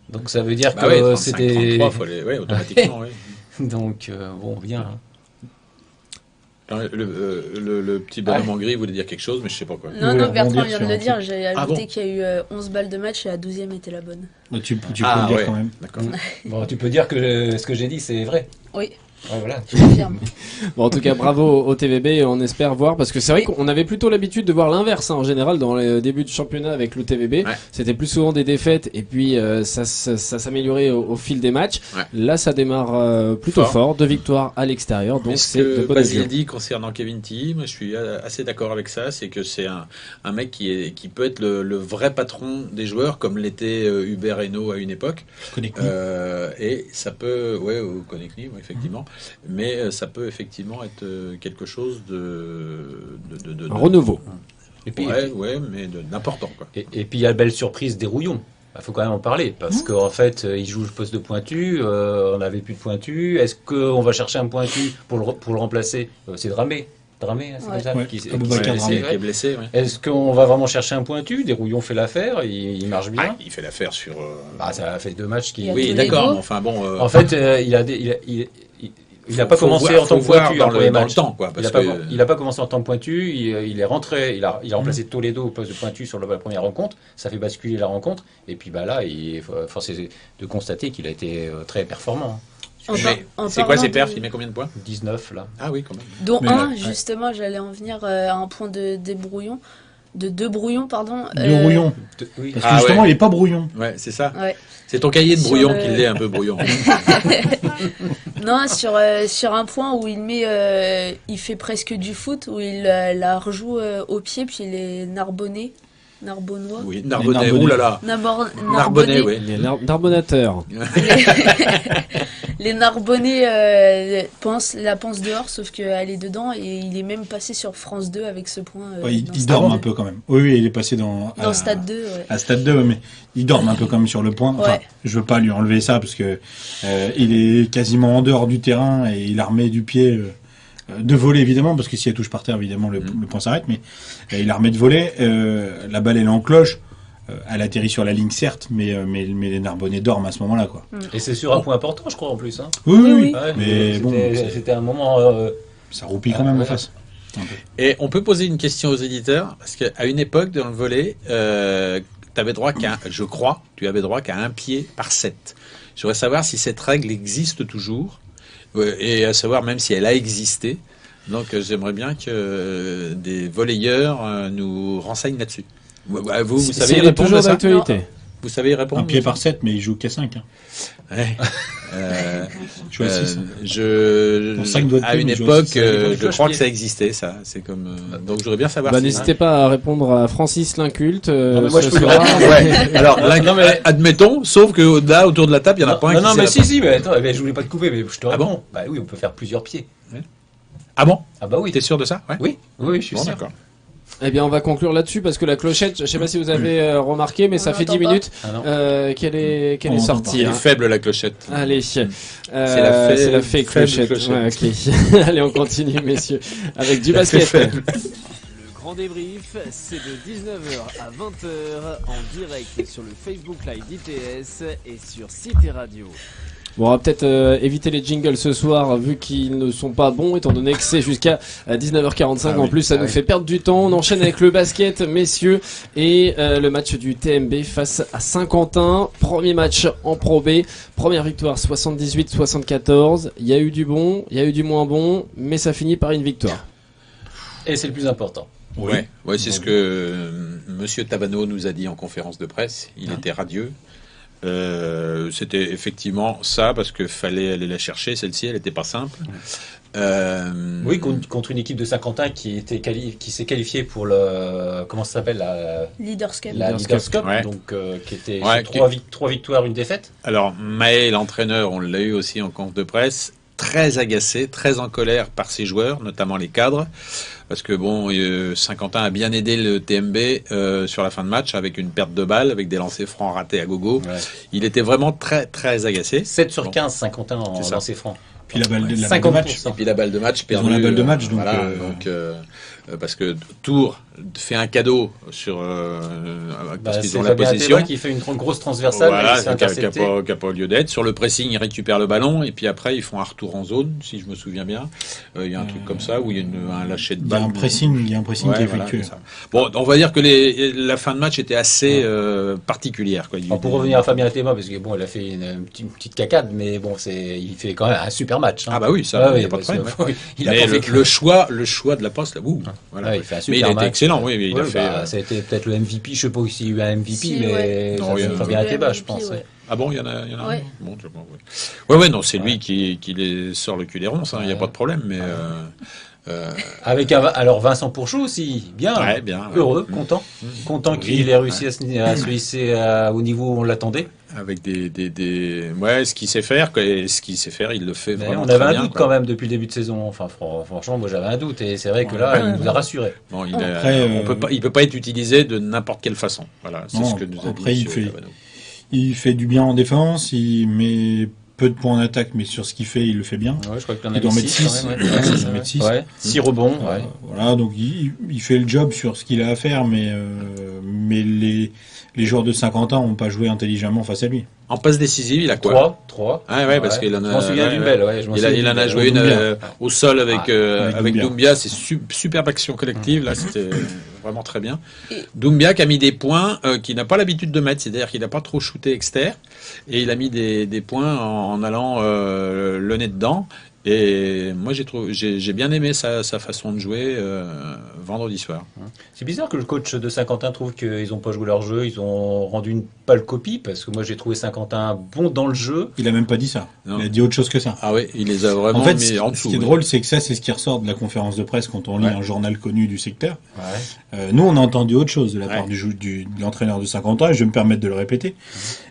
Donc ça veut dire que c'était... 33, faut automatiquement, oui. Donc bon, bien. Hein. Le petit bonhomme en gris voulait dire quelque chose, mais je sais pas quoi. Non, Bertrand vient de le dire. J'ai ajouté qu'il y a eu 11 balles de match et la 12e était la bonne. Tu peux le dire quand même. D'accord. Bon, tu peux dire que ce que j'ai dit, c'est vrai. Oui. Ouais, voilà. Je confirme. Bon, en tout cas, bravo au TVB, on espère voir, parce que c'est vrai qu'on avait plutôt l'habitude de voir l'inverse, hein, en général, dans les débuts de championnat avec le TVB. Ouais. C'était plus souvent des défaites, et puis ça s'améliorait au fil des matchs. Ouais. Là, ça démarre plutôt fort, 2 victoires à l'extérieur, donc c'est de bonne augure. Basile dit concernant Kevin Tilly, moi je suis assez d'accord avec ça, c'est que c'est un mec qui peut être le vrai patron des joueurs, comme l'était Hubert Hainaut à une époque. Et ça peut, ou Konechny, effectivement. Mais ça peut effectivement être quelque chose un renouveau. Et puis, mais d'important. Et puis il y a la belle surprise des Rouillons. Il faut quand même en parler, parce qu'en fait, il joue le poste de pointu, on n'avait plus de pointu. Est-ce qu'on va chercher un pointu pour le remplacer? C'est Dramé, c'est comme ça, qui est blessé. Ouais. Est-ce qu'on va vraiment chercher un pointu? Des Rouillons fait l'affaire, il marche bien. Il fait l'affaire sur... ça a fait 2 matchs qui... Oui, d'accord, mais enfin bon... En fait, il n'a pas commencé en tant que pointu dans le temps, quoi. Il n'a pas commencé en tant que pointu. Il est rentré. Il a remplacé Toledo au poste de pointu sur la première rencontre. Ça fait basculer la rencontre. Et puis là, il est forcé de constater qu'il a été très performant. C'est quoi ses perfs? Il met combien de points? 19 là. Ah oui, quand même. Dont justement, j'allais en venir à un point de brouillons. De 2 brouillons, pardon. 2 brouillons. Parce que justement, il n'est pas brouillon. Ouais, c'est ça. Ouais. C'est ton cahier de brouillon qui l'est un peu brouillon. Non, sur un point où il fait presque du foot, où il la rejoue au pied, puis il est Narbonnais. Narbonnois. Oui, Narbonnais, oulala. Narbonnais, oui. Les Narbonnateurs. Les Narbonnais pensent dehors, sauf qu'elle est dedans, et il est même passé sur France 2 avec ce point. Il dorme un peu quand même. Oui, il est passé dans Stade 2. Ouais. À Stade 2, mais il dorme un peu quand même sur le point. Enfin, je veux pas lui enlever ça, parce que il est quasiment en dehors du terrain, et il a remis du pied... de voler évidemment, parce que si elle touche par terre évidemment le point s'arrête, mais il a remis de voler, la balle elle est en cloche, elle atterrit sur la ligne certes, mais les Narbonnais dorment à ce moment là quoi. Et c'est sur un point important je crois en plus hein. Oui. Ouais, mais bon, c'était un moment ça roupille quand même en face. Et on peut poser une question aux éditeurs, parce qu'à une époque dans le volley tu avais droit tu avais droit qu'à un pied par set. Je voudrais savoir si cette règle existe toujours. Et à savoir même si elle a existé. Donc j'aimerais bien que des volleyeurs nous renseignent là-dessus. Vous savez répondre à ça? D'actualité. Vous savez répondre? Un pied par 7, mais il joue qu'à 5. Hein. Ouais. Je à 6. À une époque, je crois que ça existait, ça. C'est comme. Donc j'aurais bien savoir. N'hésitez pas à répondre à Francis Linculte. Moi je peux Alors, admettons, sauf que là, autour de la table, il y en a pas un qui Non, mais si, mais attends, je voulais pas te couper, mais je te réponds. Bah oui, on peut faire plusieurs pieds. Ah bon? Ah bah oui. T'es sûr de ça? Oui, je suis sûr. D'accord. Eh bien, on va conclure là-dessus parce que la clochette, je sais pas si vous avez remarqué, mais ça fait 10 minutes qu'elle est sortie. Elle est faible la clochette. Allez, c'est la fée clochette. Ouais, okay. Allez, on continue, messieurs, avec du basket. grand débrief, c'est de 19h à 20h en direct sur le Facebook Live d'ITS et sur Cité Radio. Bon, on va peut-être éviter les jingles ce soir vu qu'ils ne sont pas bons étant donné que c'est jusqu'à 19h45. En plus, ça nous fait perdre du temps. On enchaîne avec le basket, messieurs, et le match du TMB face à Saint-Quentin. Premier match en Pro B. Première victoire 78-74. Il y a eu du bon, il y a eu du moins bon, mais ça finit par une victoire. Et c'est le plus important. Ouais, c'est ce que Monsieur Tabano nous a dit en conférence de presse. Il était radieux. C'était effectivement ça parce que fallait aller la chercher. Celle-ci, elle n'était pas simple. Oui, contre une équipe de Saint-Quentin qui s'est qualifiée pour le comment ça s'appelle la Leaders Cup. Ouais. Donc qui était sur 3 victoires, une défaite. Alors Maë, l'entraîneur, on l'a eu aussi en conf de presse, très agacé, très en colère par ses joueurs, notamment les cadres. Parce que Saint-Quentin a bien aidé le TMB sur la fin de match avec une perte de balle, avec des lancers francs ratés à gogo. Ouais. Il était vraiment très très agacé. 7 sur 15 Saint-Quentin en lancers francs. Puis la balle de match. Et puis la balle de match perdue. La balle de match, donc. Voilà, parce que Tours fait un cadeau sur parce qu'ils ont la possession. Qui fait une grosse transversale, qui n'a pas lieu d'être. Sur le pressing, ils récupèrent le ballon et puis après ils font un retour en zone, si je me souviens bien. Il y a un truc comme ça où il y a un lâcher de balle. Il y a un pressing qui est effectué. Bon, on va dire que la fin de match était assez particulière. Quoi. Pour revenir à Fabien Théma, parce que il a fait une petite cacade, mais bon, il fait quand même un super match. Hein. Ah bah oui, ça, il n'y a pas de problème. Il a le choix de la poste là. Voilà. Il fait un mais il a été excellent, oui. Ça a été peut-être le MVP, je sais pas s'il y a eu un MVP, mais Fabien Théba, je pense. Ah bon, il y en a ouais. Un bon, non, c'est lui qui les sort le cul des ronces, il n'y a pas de problème, mais... Avec alors Vincent Pourchaud aussi, bien, heureux, content qu'il ait réussi à se hisser au niveau où on l'attendait. Avec ce qu'il sait faire, il le fait vraiment très bien. On avait un doute quand même depuis le début de saison. Enfin, franchement, moi j'avais un doute et c'est vrai que là, il nous a rassurés. Bon, il peut pas être utilisé de n'importe quelle façon. Voilà, c'est ce que nous a dit. Il fait du bien en défense, il met peu de points en attaque, mais sur ce qu'il fait, il le fait bien. Ouais, je crois qu'il en a mis 6. 6 rebonds. Ouais. Voilà, donc il fait le job sur ce qu'il a à faire, mais les joueurs de Saint-Quentin n'ont pas joué intelligemment face à lui. En passe décisive, il a quoi 3. Ah ouais, parce qu'il en a. Je m'en souviens d'une belle. Il en a joué une au sol avec Doumbia. C'est superbe action collective. Là, c'était vraiment très bien. Doumbia qui a mis des points qu'il n'a pas l'habitude de mettre, c'est-à-dire qu'il n'a pas trop shooté externe et il a mis des points en allant le nez dedans. Et moi, j'ai bien aimé sa façon de jouer vendredi soir. C'est bizarre que le coach de Saint-Quentin trouve qu'ils n'ont pas joué leur jeu, ils ont rendu une pâle copie, parce que moi j'ai trouvé Saint-Quentin bon dans le jeu. Il a même pas dit ça, il a dit autre chose que ça. Ah oui, il les a vraiment mis en dessous. Ce qui est drôle, c'est que ça, c'est ce qui ressort de la conférence de presse quand on lit un journal connu du secteur. Nous, on a entendu autre chose de la part de l'entraîneur de Saint-Quentin, et je vais me permettre de le répéter.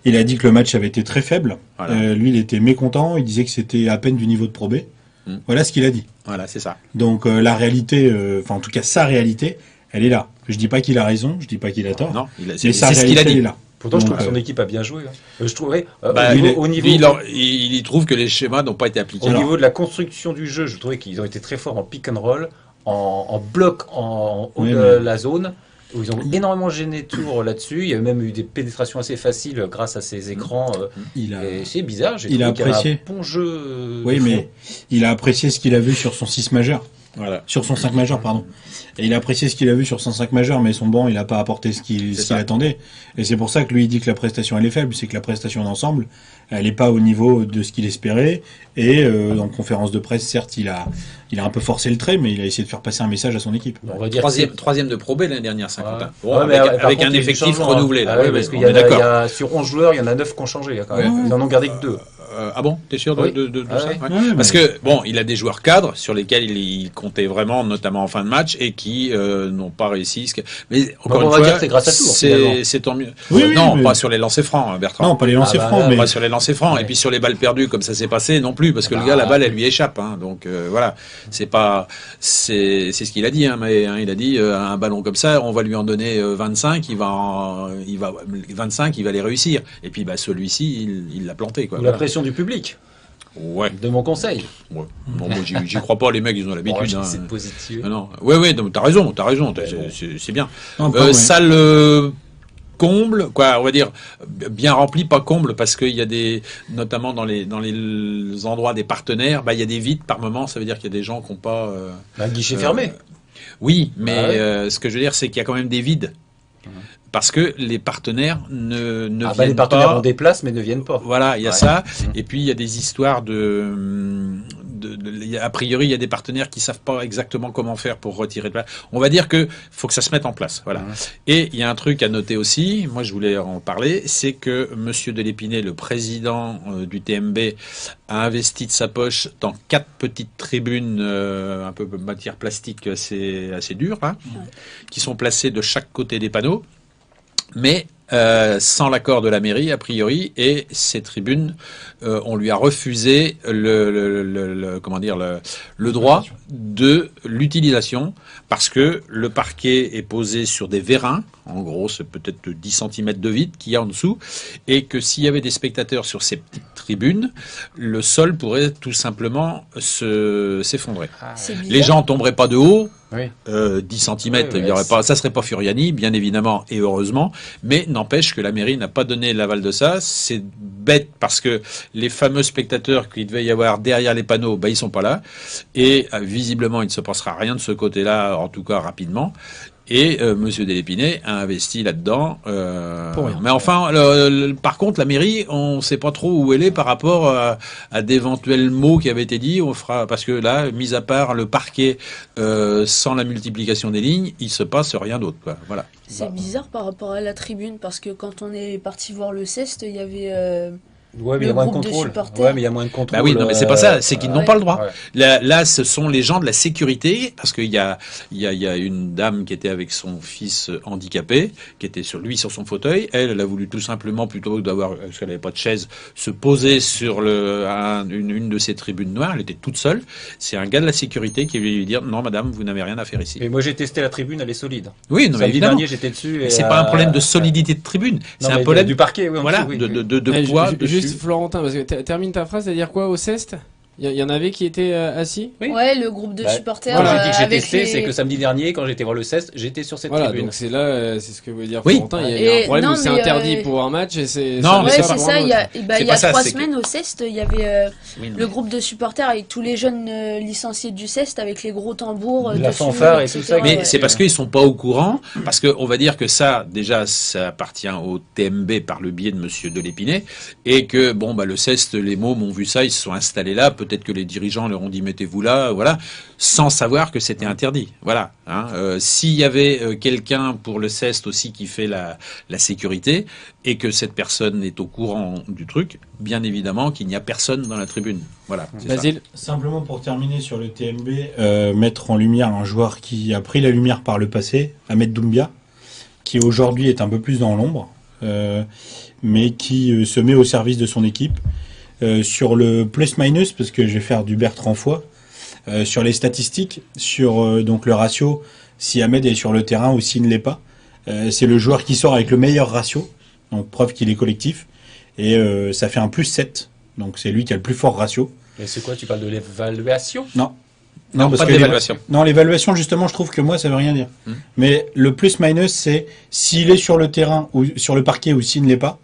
Il a dit que le match avait été très faible. Lui, il était mécontent, il disait que c'était à peine du niveau de Pro B. Voilà ce qu'il a dit. Voilà, c'est ça. Donc la réalité, en tout cas sa réalité, elle est là. Je dis pas qu'il a raison, je dis pas qu'il a tort. Non, c'est ce qu'il a dit. Elle est là. Pourtant, je trouve que son équipe a bien joué. Je trouvais au niveau, il trouve que les schémas n'ont pas été appliqués. Au niveau de la construction du jeu, je trouvais qu'ils ont été très forts en pick and roll, en bloc en haut de la zone. Où ils ont énormément gêné Tours là-dessus. Il y a même eu des pénétrations assez faciles grâce à ces écrans. Et c'est bizarre. Il a apprécié. Un bon jeu. Oui, mais il a apprécié ce qu'il a vu sur son 6 majeur. Voilà. Sur son 5 majeur, pardon. Et il a apprécié ce qu'il a vu sur son 5 majeur, mais son banc, il n'a pas apporté ce qu'il attendait. Et c'est pour ça que lui, il dit que la prestation, elle est faible. C'est que la prestation d'ensemble, elle n'est pas au niveau de ce qu'il espérait. Et en conférence de presse, certes, il a un peu forcé le trait, mais il a essayé de faire passer un message à son équipe. On va dire troisième de Pro B l'année dernière, Saint-Quentin. Avec un effectif renouvelé. Parce qu'il y a sur 11 joueurs, il y en a 9 qui ont changé. Ils n'en ont gardé que 2. Ah bon, t'es sûr de ça? Parce que il a des joueurs cadres sur lesquels il comptait vraiment, notamment en fin de match, et qui n'ont pas réussi. Mais encore une fois, dire que c'est grâce à Tours. C'est tant mieux. Non, pas sur les lancers francs, Bertrand. Non, pas les lancers francs, mais pas sur les lancers francs. Et puis sur les balles perdues, comme ça s'est passé, non plus, parce que le gars, la balle, elle lui échappe. Donc voilà, c'est ce qu'il a dit. Mais il a dit un ballon comme ça, on va lui en donner 25, il va les réussir. Et puis celui-ci, il l'a planté. La pression du public. Ouais. De mon conseil. Ouais. Non, moi, j'y crois pas, les mecs, ils ont l'habitude. Bon, Hein. c'est positif. Ah non. Ouais, non, t'as raison, c'est bien. Non, pas, ouais. Salle comble, quoi, on va dire bien rempli, pas comble, parce qu'il y a notamment dans les endroits des partenaires, il y a des vides par moment, ça veut dire qu'il y a des gens qui n'ont pas. Un guichet fermé. Oui, mais Ouais. Ce que je veux dire, c'est qu'il y a quand même des vides. Parce que les partenaires ne viennent Les partenaires pas. ont des places, mais ne viennent pas. Voilà, il y a Ouais. ça. Et puis, il y a des histoires a priori, il y a des partenaires qui savent pas exactement comment faire pour retirer de place. On va dire que faut que ça se mette en place. Voilà. Et il y a un truc à noter aussi, moi je voulais en parler, c'est que Monsieur Delépinay, le président du TMB, a investi de sa poche dans 4 petites tribunes un peu matière plastique assez dures, hein, qui sont placées de chaque côté des panneaux. Mais sans l'accord de la mairie, a priori, et ces tribunes, on lui a refusé le droit de l'utilisation parce que le parquet est posé sur des vérins, en gros c'est peut-être 10 cm de vide qu'il y a en dessous, et que s'il y avait des spectateurs sur ces petites tribunes, le sol pourrait tout simplement s'effondrer. C'est bizarre. Les gens tomberaient pas de haut, Oui. 10 cm, Ouais, il y aurait pas, ça serait pas Furiani, bien évidemment, et heureusement, mais n'empêche que la mairie n'a pas donné l'aval de ça. C'est bête parce que les fameux spectateurs qu'il devait y avoir derrière les panneaux, ils sont pas là, et visiblement il ne se passera rien de ce côté-là, en tout cas rapidement. Et Monsieur Delépinay a investi là-dedans. Pour rien. Mais enfin, par contre, la mairie, on ne sait pas trop où elle est par rapport à d'éventuels mots qui avaient été dits. On fera parce que là, mis à part le parquet, sans la multiplication des lignes, il se passe rien d'autre. Quoi. Voilà. C'est bizarre par rapport à la tribune parce que quand on est parti voir le CEST, il y avait Ouais, mais il y le a moins de groupe de contrôle. supporters. Ouais, mais il y a moins de contrôle. Bah oui, non, mais c'est pas ça. C'est qu'ils n'ont ouais. pas le droit. Ouais. Là, ce sont les gens de la sécurité, parce qu'il y a une dame qui était avec son fils handicapé, qui était sur son fauteuil. Elle a voulu tout simplement, plutôt que d'avoir, parce qu'elle n'avait pas de chaise, se poser sur une de ces tribunes noires. Elle était toute seule. C'est un gars de la sécurité qui est venu lui dire, non, madame, vous n'avez rien à faire ici. Mais moi j'ai testé la tribune, elle est solide. Oui, non, mais Samedi évidemment. dernier j'étais dessus. Mais c'est pas un problème de solidité de tribune. C'est un problème du parquet. Oui, en voilà, dessous, oui. de poids. Juste dessus. Florentin, parce que termine ta phrase, c'est-à-dire quoi au CEST? Il y en avait qui étaient assis? Oui. Ouais, le groupe de Bah, supporters. Voilà, j'ai dit que j'ai avec testé, les- c'est que samedi dernier, quand j'étais voir le CEST, j'étais sur cette Voilà, tribune. donc c'est là, c'est ce que veut dire Oui. Florentin. Il y a un Et problème non, où c'est mais, interdit pour un match et c'est. Non, mais Ouais, c'est c'est pas ça. Il y a, C'est il y pas a ça, 3 c'est que- semaines au CEST, il y avait Oui, non, le groupe de supporters avec tous les jeunes licenciés du CEST avec les gros tambours. La dessus, fanfare et tout etc. ça. Mais Ouais. c'est parce qu'ils sont pas au courant, parce que on va dire que ça, déjà, ça appartient au TMB par le biais de Monsieur Delépinay, et que le CEST, les mômes ont vu ça, ils se sont installés là. Peut-être que les dirigeants leur ont dit mettez-vous là, voilà, sans savoir que c'était interdit. Voilà. Hein. S'il y avait quelqu'un pour le CEST aussi qui fait la sécurité et que cette personne est au courant du truc, bien évidemment qu'il n'y a personne dans la tribune. Voilà. c'est ça. Basile. Simplement pour terminer sur le TMB, mettre en lumière un joueur qui a pris la lumière par le passé, Ahmed Doumbia, qui aujourd'hui est un peu plus dans l'ombre, mais qui se met au service de son équipe. Sur le plus-minus, parce que je vais faire du Bertrand Foy, sur les statistiques, sur donc le ratio, si Ahmed est sur le terrain ou s'il ne l'est pas, c'est le joueur qui sort avec le meilleur ratio, donc preuve qu'il est collectif, et ça fait un +7, donc c'est lui qui a le plus fort ratio. Mais c'est quoi, tu parles de l'évaluation? Non, parce pas que d'évaluation. Non, l'évaluation, justement, je trouve que moi, ça veut rien dire. Hmm. Mais le plus-minus, c'est s'il est sur le terrain ou sur le parquet ou s'il ne l'est pas.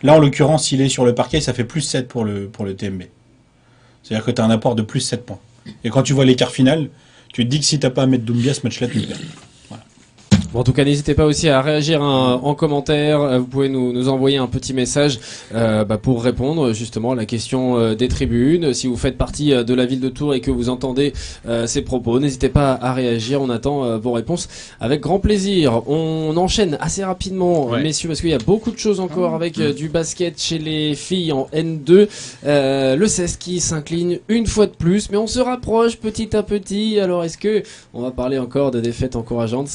Là, en l'occurrence, s'il est sur le parquet, ça fait +7 pour le TMB. C'est-à-dire que tu as un apport de +7 points. Et quand tu vois l'écart final, tu te dis que si t'as pas à mettre Doumbia, ce match-là, tu le perds. Bon, en tout cas, n'hésitez pas aussi à réagir en commentaire. Vous pouvez nous envoyer un petit message pour répondre justement à la question des tribunes. Si vous faites partie de la ville de Tours et que vous entendez ces propos, n'hésitez pas à réagir. On attend vos réponses avec grand plaisir. On enchaîne assez rapidement, Ouais. messieurs, parce qu'il y a beaucoup de choses encore avec du basket chez les filles en N2. Le CEST qui s'incline une fois de plus, mais on se rapproche petit à petit. Alors, est-ce que on va parler encore de défaites encourageantes?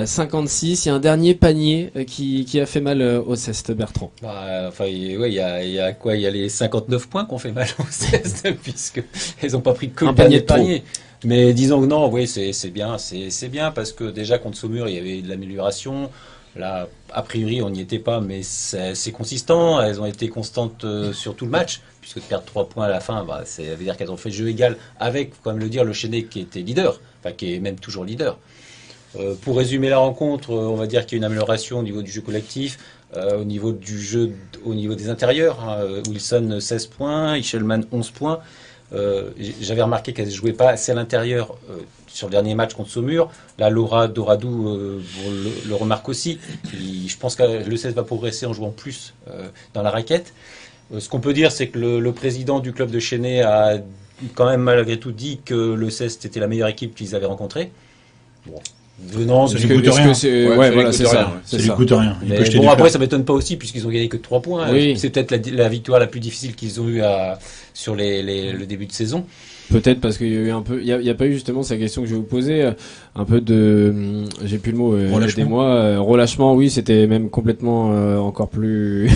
56, il y a un dernier panier qui a fait mal au CEST, Bertrand. Il y a quoi? Il y a les 59 points qu'on fait mal au CEST, puisque ils ont pas pris que Un le panier dernier de trop. panier. Mais disons que non, oui, c'est bien parce que déjà contre Saumur, il y avait de l'amélioration. Là, a priori, on n'y était pas, mais c'est consistant. Elles ont été constantes sur tout le match, puisque de perdre 3 points à la fin, ça veut dire qu'elles ont fait le jeu égal avec, faut quand même le dire, le Chennai qui était leader, enfin qui est même toujours leader. Pour résumer la rencontre, on va dire qu'il y a une amélioration au niveau du jeu collectif, au niveau du jeu, au niveau des intérieurs. Wilson 16 points, Ichelman 11 points. J'avais remarqué qu'elle ne jouait pas assez à l'intérieur sur le dernier match contre Saumur. Là, Laura Doradou le remarque aussi. Je pense que le 16 va progresser en jouant plus dans la raquette. Ce qu'on peut dire, c'est que le président du club de Chennai a quand même malgré tout dit que le 16 était la meilleure équipe qu'ils avaient rencontrée. Bon. Venant ça lui coûte rien. C'est ça. Ça lui coûte rien. Mais bon, après, ça m'étonne pas aussi, puisqu'ils ont gagné que 3 points. Oui. C'est peut-être la victoire la plus difficile qu'ils ont eue sur le début de saison. Peut-être parce qu'il y a eu un peu, il y a pas eu justement cette question que je vais vous poser, un peu de, j'ai plus le mot, relâchement, oui, c'était même complètement encore plus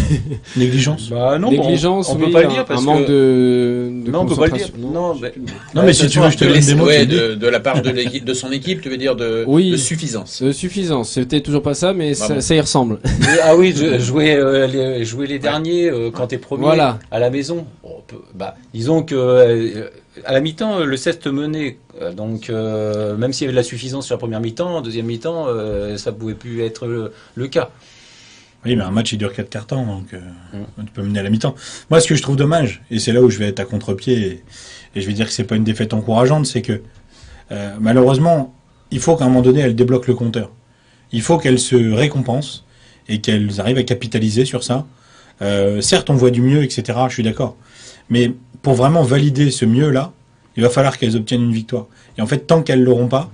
négligence. Bah non, négligence, on oui, peut pas le dire parce un manque de non, on peut pas le dire. Non, mais si tu veux, je te donne des mots. De la part de l'équipe, de son équipe, tu veux dire de suffisance. Suffisance, c'était toujours pas ça, mais ça y ressemble. Ah oui, jouer les derniers quand t'es premier à la maison. Disons que à la mi-temps, le 16 te menait. Donc, même s'il y avait de la suffisance sur la première mi-temps, en deuxième mi-temps, ça pouvait plus être le cas. Oui, mais un match, il dure 4 quarts temps, donc tu peux mener à la mi-temps. Moi, ce que je trouve dommage, et c'est là où je vais être à contre-pied, et je vais dire que c'est pas une défaite encourageante, c'est que, malheureusement, il faut qu'à un moment donné, elle débloque le compteur. Il faut qu'elle se récompense, et qu'elles arrivent à capitaliser sur ça. Certes, on voit du mieux, etc., je suis d'accord. Mais pour vraiment valider ce mieux-là, il va falloir qu'elles obtiennent une victoire. Et en fait, tant qu'elles l'auront pas,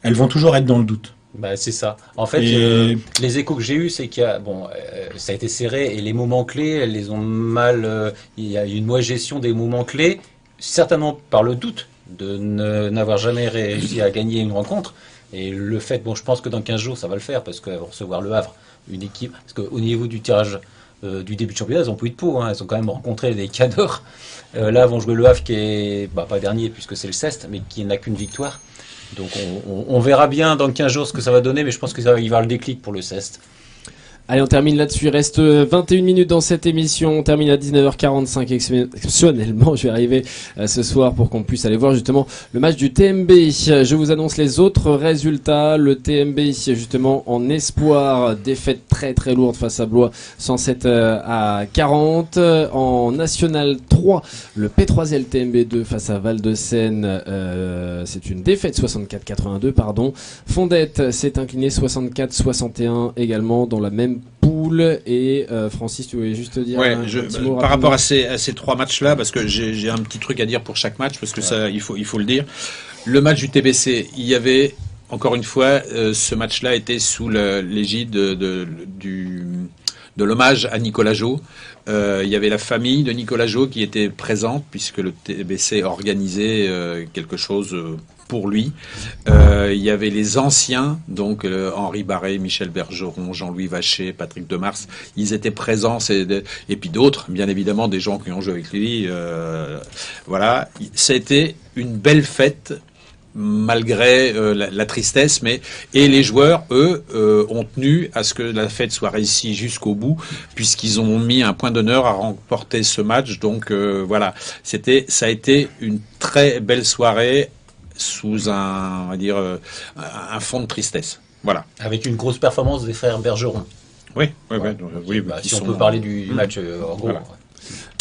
elles vont toujours être dans le doute. C'est ça. En fait, les échos que j'ai eus, c'est qu'il y a, ça a été serré et les moments clés, elles les ont mal. Il y a une mauvaise gestion des moments clés, certainement par le doute de n'avoir jamais réussi à gagner une rencontre. Et le fait, je pense que dans 15 jours, ça va le faire parce qu'elles vont recevoir le Havre, une équipe. Parce qu'au niveau du tirage du début de championnat, elles ont plus de peau. Elles ont quand même rencontré des cadors. Là, elles vont jouer le Havre qui est pas dernier puisque c'est le Cest, mais qui n'a qu'une victoire. Donc on verra bien dans 15 jours ce que ça va donner, mais je pense qu'il va y avoir le déclic pour le Cest. Allez, on termine là-dessus. Il reste 21 minutes dans cette émission. On termine à 19h45 exceptionnellement. Je vais arriver ce soir pour qu'on puisse aller voir justement le match du TMB. Je vous annonce les autres résultats. Le TMB justement en espoir, défaite très très lourde face à Blois, 107 à 40. En National 3, le P3L TMB 2 face à Val-de-Seine, c'est une défaite 64-82 pardon. Fondette s'est incliné 64-61 également dans la même poule. Et Francis, tu voulais juste dire un petit mot par rapport à ces 3 matchs-là, parce que j'ai un petit truc à dire pour chaque match, parce que ça, il faut le dire. Le match du TBC, il y avait, encore une fois, ce match-là était sous l'égide de l'hommage à Nicolas Jau. Il y avait la famille de Nicolas Jau qui était présente, puisque le TBC organisait quelque chose pour lui. Il y avait les anciens, donc Henri Barré, Michel Bergeron, Jean-Louis Vacher, Patrick Demars, ils étaient présents, et puis d'autres, bien évidemment, des gens qui ont joué avec lui. Voilà, c'était une belle fête, malgré la tristesse, et les joueurs, eux, ont tenu à ce que la fête soit réussie jusqu'au bout, puisqu'ils ont mis un point d'honneur à remporter ce match. Donc voilà, ça a été une très belle soirée sous on va dire, un fond de tristesse. Voilà. Avec une grosse performance des frères Bergeron. Oui. Si on peut parler du match en gros. Voilà.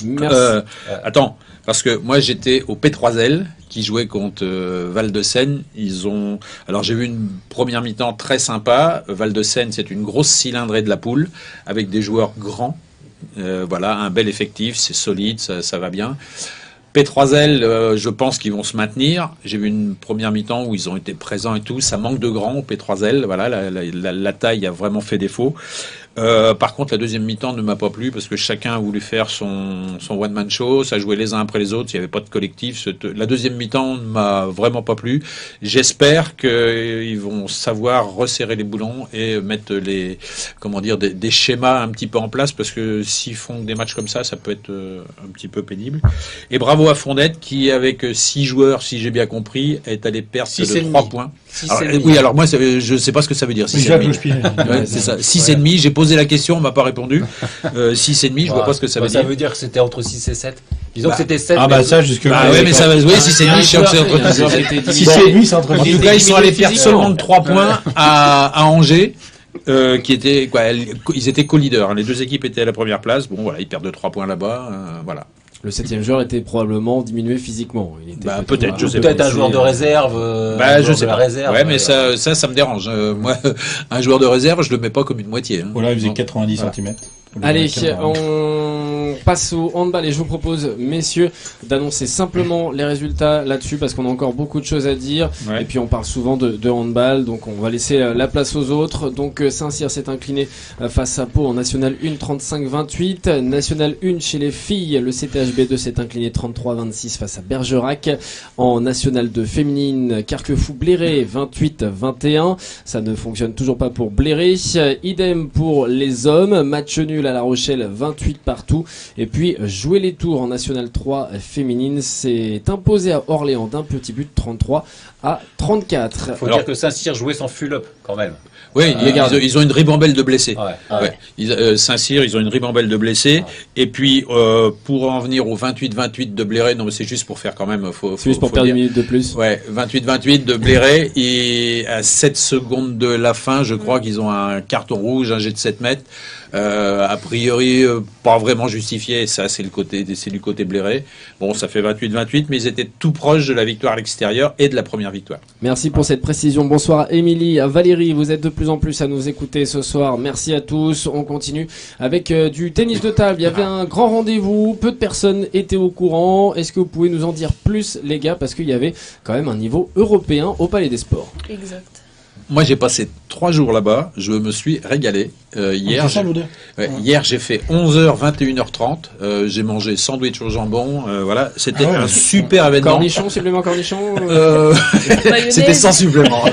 Merci. Attends, parce que moi j'étais au P3L qui jouait contre Val-de-Seine. Alors j'ai vu une première mi-temps très sympa. Val-de-Seine, c'est une grosse cylindrée de la poule avec des joueurs grands. Voilà, un bel effectif, c'est solide, ça va bien. P3L, je pense qu'ils vont se maintenir. J'ai vu une première mi-temps où ils ont été présents et tout. Ça manque de grands au P3L. Voilà, la taille a vraiment fait défaut. Par contre, la deuxième mi-temps ne m'a pas plu parce que chacun a voulu faire son one-man show. Ça jouait les uns après les autres. Il n'y avait pas de collectif. La deuxième mi-temps ne m'a vraiment pas plu. J'espère qu'ils vont savoir resserrer les boulons et mettre des schémas un petit peu en place, parce que s'ils font des matchs comme ça peut être un petit peu pénible. Et bravo à Fondette qui, avec 6 joueurs, si j'ai bien compris, est allé perdre de 3 points. Oui, alors moi, je sais pas ce que ça veut dire. 6,5. Ouais, c'est ça. 6,5. J'ai posé la question, on m'a pas répondu. 6,5, je vois pas ce que ça veut dire. Ça veut dire que c'était entre 6 et 7. Disons que c'était 7. Ah bah ça, jusque là. Ah ouais, mais ça va. Oui, 6,5, je suis sûr que c'est entre 6 et 7. 6,5, c'est entre En tout cas, ils sont allés perdre seulement de 3 points à Angers. Qui étaient ils étaient co-leaders, hein. Les deux équipes étaient à la première place. Bon voilà, ils perdent de 3 points là-bas, voilà. Le 7e joueur était probablement diminué physiquement. Il était peut-être, je sais peut-être pas. un joueur de réserve. Je sais pas. Réserve, ouais, mais ça me dérange. Moi, un joueur de réserve, je le mets pas comme une moitié. Hein. Voilà, il faisait 90 cm. Allez, on passe au handball et je vous propose, messieurs, d'annoncer simplement les résultats là-dessus parce qu'on a encore beaucoup de choses à dire. Ouais. Et puis on parle souvent de handball, donc on va laisser la place aux autres. Donc Saint-Cyr s'est incliné face à Pau en National 1 35-28. National 1 chez les filles, le CTHB2 s'est incliné 33-26 face à Bergerac. En National 2 féminine, Carquefou-Bléré 28-21. Ça ne fonctionne toujours pas pour Bléré. Idem pour les hommes, match nul à La Rochelle, 28 partout. Et puis jouer les tours en National 3 féminine, s'est imposé à Orléans d'un petit but, 33-34. Faut dire que Saint-Cyr jouait sans full-up quand même. Oui, ils ont une ribambelle de blessés. Ouais. Saint-Cyr, ils ont une ribambelle de blessés. Ouais. Et puis, pour en venir au 28-28 de Bléré, non, mais c'est juste pour faire quand même. C'est juste pour perdre une minute de plus. Ouais, 28-28 de Bléré. Et à 7 secondes de la fin, je crois qu'ils ont un carton rouge, un jet de 7 mètres. A priori, pas vraiment justifié. Ça, c'est du côté Bléré. Bon, ça fait 28-28, mais ils étaient tout proches de la victoire à l'extérieur et de la première victoire. Merci pour cette précision. Bonsoir à Émilie, à Valérie. Vous êtes de plus en plus à nous écouter ce soir. Merci à tous. On continue avec du tennis de table. Il y avait un grand rendez-vous. Peu de personnes étaient au courant. Est-ce que vous pouvez nous en dire plus, les gars? Parce qu'il y avait quand même un niveau européen au Palais des Sports. Exact. Moi, j'ai passé 3 jours là-bas. Je me suis régalé. Hier, j'ai fait 11h, 21h30. J'ai mangé sandwich au jambon. Voilà, c'était un super événement. Cornichon, supplément cornichon. C'était sans supplément.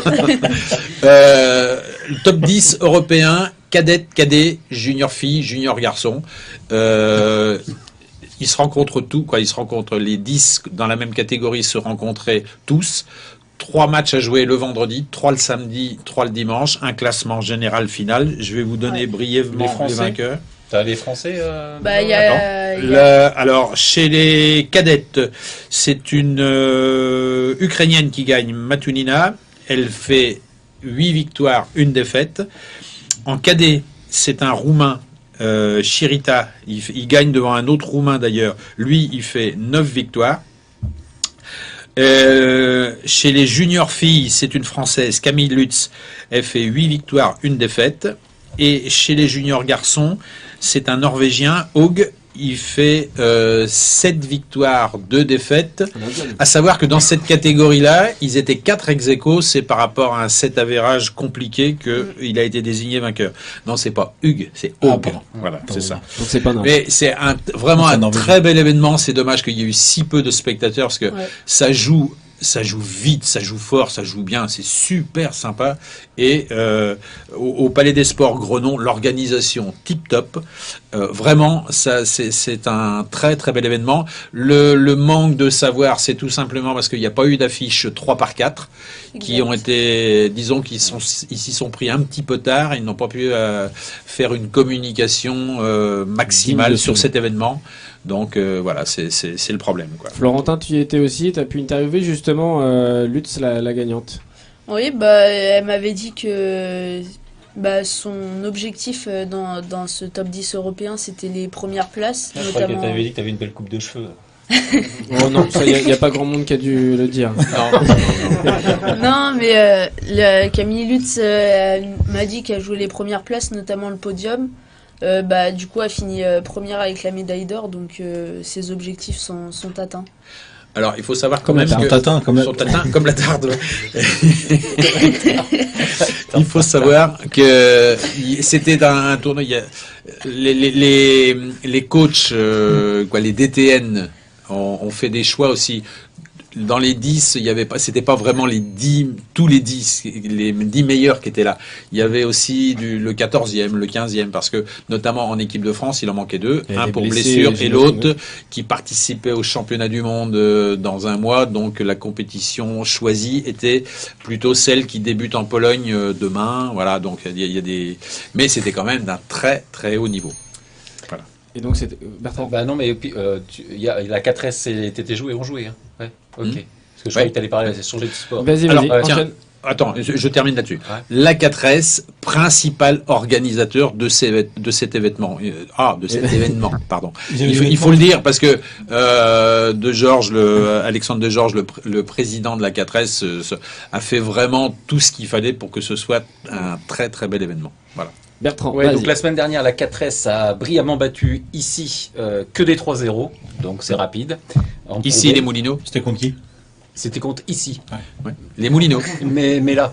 Top 10 européen, cadet, junior fille, junior garçon. Ils se rencontrent ils se rencontrent les 10 dans la même catégorie, se rencontraient tous. 3 matchs à jouer le vendredi, 3 le samedi, 3 le dimanche, un classement général final. Je vais vous donner brièvement les vainqueurs. T'as les Français Alors, chez les cadettes, c'est une Ukrainienne qui gagne, Matunina. Elle fait 8 victoires, 1 défaite. En cadet, c'est un Roumain, Chirita. Il gagne devant un autre Roumain d'ailleurs. Lui, il fait 9 victoires. Chez les juniors filles, c'est une Française, Camille Lutz. Elle fait 8 victoires, 1 défaite. Et chez les juniors garçons, c'est un Norvégien, Haug. Il fait 7 victoires, 2 défaites. À savoir que dans cette catégorie-là, ils étaient 4 ex-aequo. C'est par rapport à un set avérage compliqué qu'il a été désigné vainqueur. Non, c'est pas Hugues, c'est Haug. Voilà, c'est ça. Donc c'est pas mais c'est vraiment un très bel événement. C'est dommage qu'il y ait eu si peu de spectateurs parce que ça joue vite, ça joue fort, ça joue bien, c'est super sympa. Et au Palais des Sports Grenon, l'organisation tip top. Vraiment, ça c'est un très très bel événement. Le manque de savoir, c'est tout simplement parce qu'il n'y a pas eu d'affiche 3x4 qui ont été, disons qu'ils s'y sont pris un petit peu tard. Ils n'ont pas pu faire une communication maximale sur cet événement. Donc voilà, c'est le problème, quoi. Florentin, tu y étais aussi, tu as pu interviewer justement Lutz, la gagnante. Oui, elle m'avait dit que son objectif dans ce top 10 européen, c'était les premières places. Je crois que tu avais dit que tu avais une belle coupe de cheveux. Oh non, il n'y a pas grand monde qui a dû le dire. Non, mais Camille Lutz m'a dit qu'elle jouait les premières places, notamment le podium. Du coup, elle finit première avec la médaille d'or, donc ses objectifs sont atteints. Alors, il faut savoir quand même que comme la tarde. Il faut savoir que c'était un tournoi. Les coachs, les DTN, ont fait des choix aussi. dans les 10, il y avait pas, c'était pas vraiment tous les 10 meilleurs qui étaient là. Il y avait aussi le 14e, le 15e, parce que notamment en équipe de France, il en manquait 2, Et un les pour blessés, blessure et l'autre j'imagine. qui participait au championnat du monde dans un mois. Donc la compétition choisie était plutôt celle qui débute en Pologne demain. Voilà, donc il y a des, mais c'était quand même d'un très très haut niveau. Et donc, c'est Bertrand. Bah non, mais puis, la 4S et TT ont joué. Hein. Ouais, ok. Parce que je croyais que tu allais parler, changer de sport. Vas-y, Alors, vas-y, tiens. enchaîne. Attends, je termine là-dessus. Ouais. La 4S, principal organisateur de cet événement. De cet événement, pardon. Il faut le dire parce que Alexandre De Georges, le président de la 4S, a fait vraiment tout ce qu'il fallait pour que ce soit un très très bel événement. Voilà. Bertrand, Ouais, vas-y. donc la semaine dernière, la 4S a brillamment battu ici que des 3-0, donc c'est rapide. Ici, les Moulineaux. C'était contre qui? C'était contre ici, Ouais. Les Moulineaux. mais là.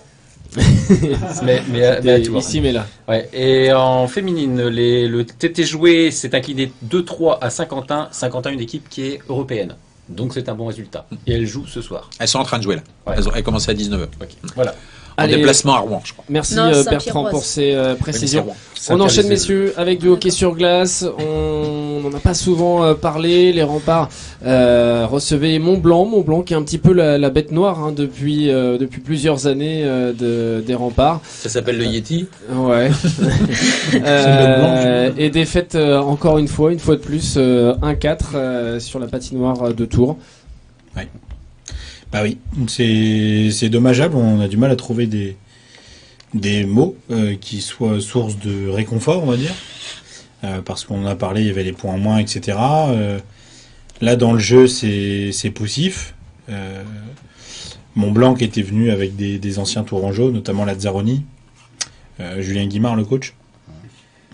mais tu vois. Ici, mais là. Ouais. Et en féminine, le TT joué s'est incliné 2-3 à Saint-Quentin. Saint-Quentin, une équipe qui est européenne. Donc c'est un bon résultat. Et elle joue ce soir. Elles sont en train de jouer là. Ouais. Elles commencent à 19h. Ok. Voilà. En Allez. déplacement à Rouen, je crois. Merci Non, Bertrand Saint-Pierre-Oise. pour ces précisions. Rouen. On enchaîne, messieurs, avec du hockey sur glace. On n'en a pas souvent parlé. Les Remparts recevaient Mont-Blanc qui est un petit peu la bête noire hein, depuis plusieurs années des Remparts. Ça s'appelle le Yeti. Ouais. Et défaite encore une fois de plus, 1-4 sur la patinoire de Tours. Bah oui, c'est dommageable, on a du mal à trouver des mots qui soient source de réconfort, on va dire. Parce qu'on en a parlé, il y avait les points en moins, etc. Là, dans le jeu, c'est poussif. Mont-Blanc était venu avec des anciens Tourangeaux, notamment Lazzaroni, Julien Guimard, le coach,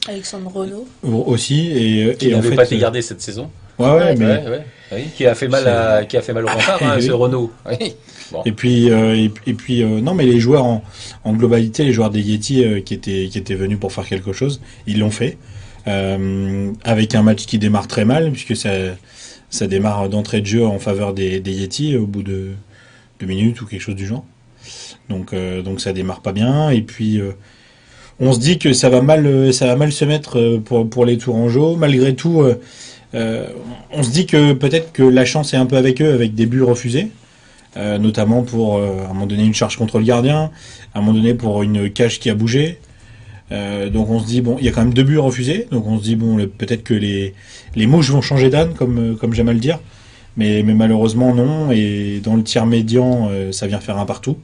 Alexandre Renaud. aussi. Qui Et en n'avait fait, pas été gardé cette saison. ouais, mais Ouais. Oui, qui a fait mal au Rempart, hein, Oui. ce Renault. Oui. Et puis, non, mais les joueurs en globalité, les joueurs des Yeti qui étaient venus pour faire quelque chose, ils l'ont fait. Avec un match qui démarre très mal, puisque ça démarre d'entrée de jeu en faveur des Yeti au bout de 2 minutes ou quelque chose du genre. Donc ça démarre pas bien. Et puis, on se dit que ça va mal se mettre pour les Tourangeaux. Malgré tout, on se dit que peut-être que la chance est un peu avec eux, avec des buts refusés. Notamment pour, à un moment donné, une charge contre le gardien, à un moment donné pour une cage qui a bougé. Donc on se dit, bon, il y a quand même 2 buts refusés, donc on se dit, bon, peut-être que les mouches vont changer d'âne, comme j'aime à le dire, mais malheureusement non, et dans le tiers médian, ça vient faire un partout.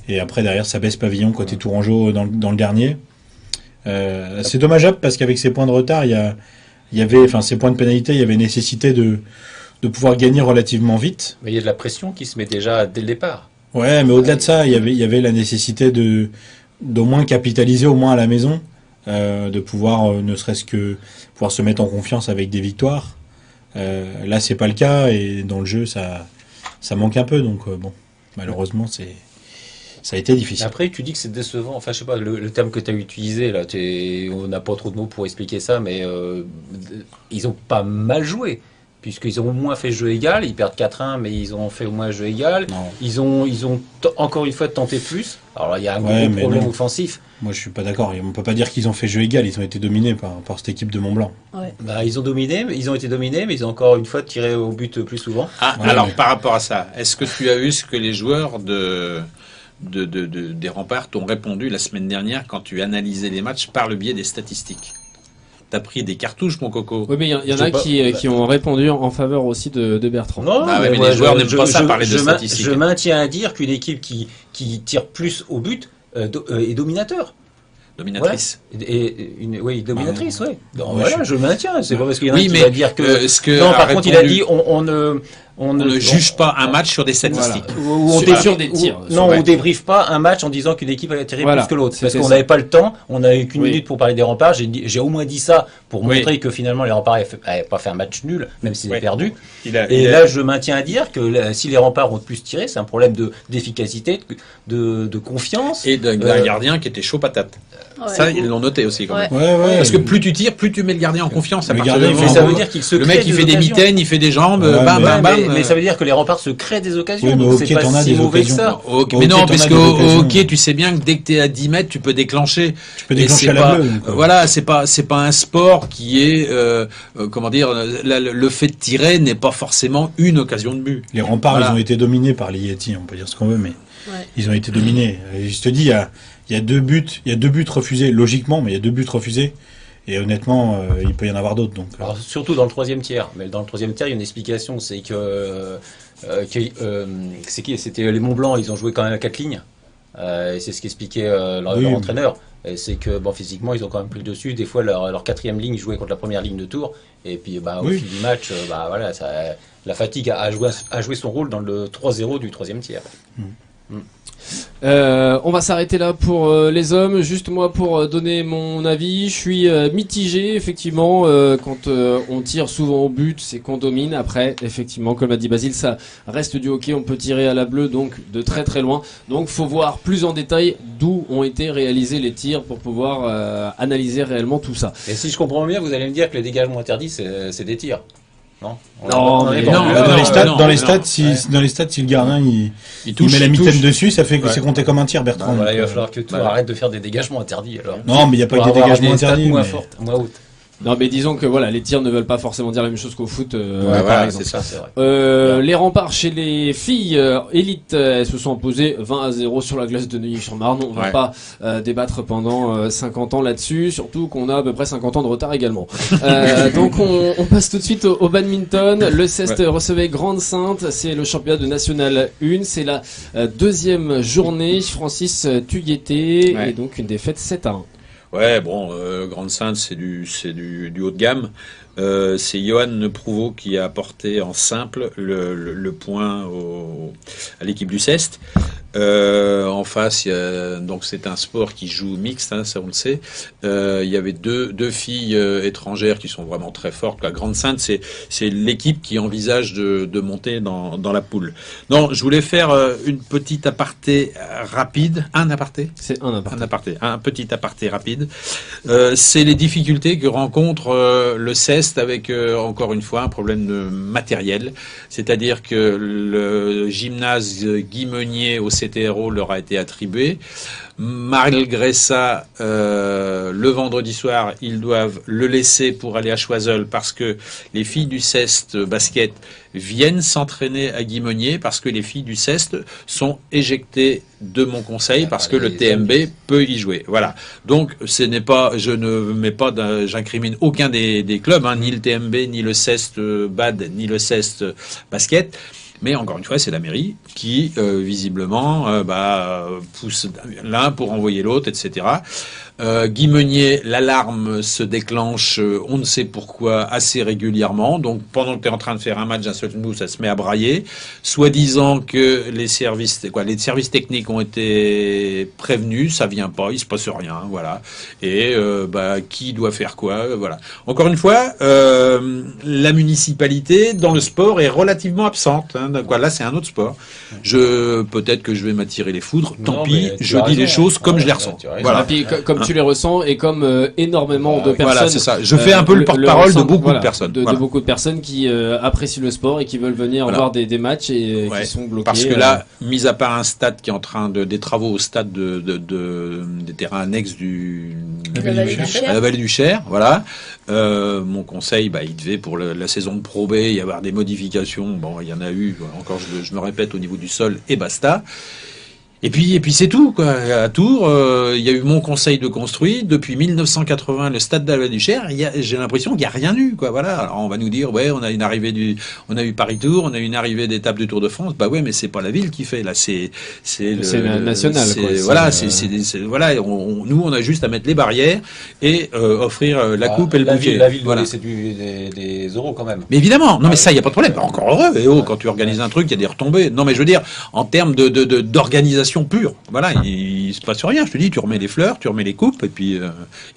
Et après, derrière, ça baisse pavillon côté Tourangeau dans le dernier. C'est dommageable parce qu'avec ces points de retard, ces points de pénalité, il y avait nécessité de pouvoir gagner relativement vite. Mais il y a de la pression qui se met déjà dès le départ. Ouais, mais au-delà de ça, il y avait la nécessité d'au moins capitaliser au moins à la maison, de pouvoir ne serait-ce que pouvoir se mettre en confiance avec des victoires. Là, c'est pas le cas et dans le jeu, ça manque un peu. Donc bon, malheureusement, ça a été difficile. Après, tu dis que c'est décevant. Enfin, je sais pas, le terme que tu as utilisé, là, on n'a pas trop de mots pour expliquer ça, mais ils ont pas mal joué. Puisqu'ils ont au moins fait jeu égal, ils perdent 4-1, mais ils ont fait au moins jeu égal. Non. Ils ont encore une fois tenté plus. Alors là, il y a un Ouais, gros mais problème non. offensif. Moi, je suis pas d'accord. On peut pas dire qu'ils ont fait jeu égal. Ils ont été dominés par cette équipe de Mont-Blanc. Ouais. Bah, ils ont été dominés, mais ils ont encore une fois tiré au but plus souvent. Ouais, Alors, mais- par rapport à ça, est-ce que tu as eu ce que les joueurs des Remparts t'ont répondu la semaine dernière quand tu analysais les matchs par le biais des statistiques? T'as pris des cartouches, mon coco. Oui, mais il y en Je a sais pas. qui ont répondu en faveur aussi de Bertrand. Non, Bah ouais, mais moi, les joueurs n'aiment pas ça, parler de statistiques. Je maintiens à dire qu'une équipe qui tire plus au but est dominateur. Dominatrice. Oui, dominatrice, oui. Ouais, Voilà, je maintiens. C'est pas parce qu'il y en a Oui, qui mais va dire que. ce que Non, a par contre, il a répondu- dit on on ne juge pas un match sur des statistiques. Voilà. Ou on Sur- débriefe- sur des tirs. ou- non, Ouais. on débriefe pas un match en disant qu'une équipe a tiré Voilà, plus que l'autre. Parce c'était qu'on ça. n'avait pas le temps, on n'avait qu'une Oui. minute pour parler des Remparts. J'ai au moins dit ça pour Oui. montrer que finalement les Remparts n'avaient pas fait un match nul, même s'ils Oui. avaient perdu. Il a- Et il a- là, je maintiens à dire que si les Remparts ont plus tiré, c'est un problème d'efficacité, de confiance. et d'un gardien qui était chaud patate. Ouais. Ça, ils l'ont noté aussi quand Ouais. même. Ouais. Parce que plus tu tires, plus tu mets le gardien en confiance. À Le partir gardien, du il moment Mais ça en veut gros, dire qu'il se le crée mec il des fait des occasions. mitaines, il fait des jambes, Ouais, bam mais- bam bam. mais ça veut dire que les remparts se créent des occasions. Oui, mais donc au c'est hockey, pas t'en as si des mauvais que occasions. ça. Mais non, t'en as parce des qu'au occasions. hockey, tu sais bien que dès que t'es à 10 mètres, tu peux déclencher. Tu peux Et déclencher c'est à la pas- bleue. donc, Voilà, c'est pas un sport qui est comment dire, le fait de tirer n'est pas forcément une occasion de but. Les remparts, Voilà. ils ont été dominés par les Yeti, on peut dire ce qu'on veut, mais Ouais. ils ont été dominés. Et je te dis, il y a 2 buts, refusés, logiquement, mais il y a 2 buts refusés. Et honnêtement, il peut y en avoir d'autres. Donc, Alors, surtout dans le troisième tiers. Mais dans le troisième tiers, il y a une explication, c'est c'était les Mont Blanc, ils ont joué quand même à 4 lignes. Et c'est ce qu'expliquait leur Oui. entraîneur. Et c'est que physiquement, ils ont quand même pris le dessus. Des fois, leur quatrième ligne jouait contre la première ligne de tour. Et puis, au Oui. fil du match, voilà, la fatigue a joué son rôle dans le 3-0 du troisième tiers. On va s'arrêter là pour les hommes. Juste moi pour donner mon avis, je suis mitigé effectivement. Quand on tire souvent au but, c'est qu'on domine. Après, effectivement, comme a dit Basile, ça reste du hockey. On peut tirer à la bleue, donc de très très loin. Donc, faut voir plus en détail d'où ont été réalisés les tirs pour pouvoir analyser réellement tout ça. Et si je comprends bien, vous allez me dire que les dégagements interdits, c'est des tirs. Non, Non, mais pas- non, dans les stades, non, dans les non. stades, dans les stades, si le gardien il touche, met la il mitaine touche. dessus, ça fait que Ouais. c'est compté comme un tir, Bertrand. Voilà, il va Donc, falloir que tu voilà. arrêtes de faire des dégagements interdits alors. non, mais il n'y a pas Pour que des avoir dégagements des stats interdits. moins mais- fortes, moins hautes. Non, mais disons que voilà, les tirs ne veulent pas forcément dire la même chose qu'au foot, par voilà, exemple. c'est ça. C'est vrai. Les remparts chez les filles élites, elles se sont imposées 20-0 sur la glace de Neuilly-sur-Marne. On va Ouais. pas débattre pendant 50 ans là-dessus, surtout qu'on a à peu près 50 ans de retard également. Donc on passe tout de suite au badminton. Le CEST recevait Grande-Sainte, c'est le championnat de National 1, c'est la deuxième journée. Francis Tugueté, Ouais. et donc une défaite 7-1. Ouais, bon, Grande-Sainte, c'est du haut de gamme. C'est Johan Prouveau qui a apporté en simple le point à l'équipe du CEST. En face, donc c'est un sport qui joue mixte, hein, ça on le sait. Il y avait deux filles étrangères qui sont vraiment très fortes. La Grande-Sainte, c'est l'équipe qui envisage de monter dans la poule. Non, je voulais faire une petite aparté rapide. Un aparté C'est un impact. un petit aparté rapide. C'est les difficultés que rencontre le CEST avec, encore une fois, un problème de matériel. C'est-à-dire que le gymnase Guy Meunier au CTRO leur a été attribué. Malgré ça, le vendredi soir, ils doivent le laisser pour aller à Choiseul parce que les filles du CEST basket viennent s'entraîner à Guy Meunier parce que les filles du CEST sont éjectées de mon conseil parce que le TMB peut y jouer. Voilà. Donc, ce n'est pas, je ne mets pas, j'incrimine aucun des clubs, hein, ni le TMB, ni le CEST BAD, ni le CEST basket. Mais encore une fois, c'est la mairie qui, visiblement, pousse l'un pour envoyer l'autre, etc. Guy Meunier, l'alarme se déclenche, on ne sait pourquoi, assez régulièrement. Donc, pendant que tu es en train de faire un match d'un seul coup, ça se met à brailler. Soi-disant que les services techniques ont été prévenus, ça vient pas, il se passe rien, voilà. Et qui doit faire quoi, voilà. Encore une fois, la municipalité dans le sport est relativement absente. Hein, donc, voilà, c'est un autre sport. Peut-être que je vais m'attirer les foudres. Tant Non, pis, mais tu je as dis les raison. choses comme Ouais, je les ouais, ressens. tu as raison. Voilà. Et puis, comme tu les ressens et comme énormément de personnes. Voilà, c'est ça. Je fais un peu le porte-parole de beaucoup de personnes. De Voilà. beaucoup de personnes qui apprécient le sport et qui veulent venir Voilà. voir des matchs et Ouais, qui sont bloqués. Parce que là, mis à part un stade qui est en train des travaux au stade des terrains annexes La vallée du Cher. à la vallée du Cher, voilà. Mon conseil, il devait pour la saison de Pro B y avoir des modifications. Bon, il y en a eu. Encore, je me répète au niveau du sol et basta. Et puis c'est tout, quoi. À Tours, il y a eu mon conseil de construire. Depuis 1980, le stade de la Vallée du Cher, j'ai l'impression qu'il n'y a rien eu, quoi. Voilà. Alors, on va nous dire, ouais, on a eu Paris-Tour, on a eu une arrivée d'étape du Tour de France. Bah ouais, mais c'est pas la ville qui fait, là. C'est national, quoi. Voilà, voilà. Nous, on a juste à mettre les barrières et, offrir la coupe et le bouquet. La ville doit Voilà. laisser des euros quand même. Mais évidemment, non mais ça, il n'y a pas de problème. Encore heureux. Et quand tu organises un truc, il y a des retombées. Non mais je veux dire, en termes d'organisation passion pure. Voilà, il se passe rien. Je te dis, tu remets les fleurs, tu remets les coupes, et puis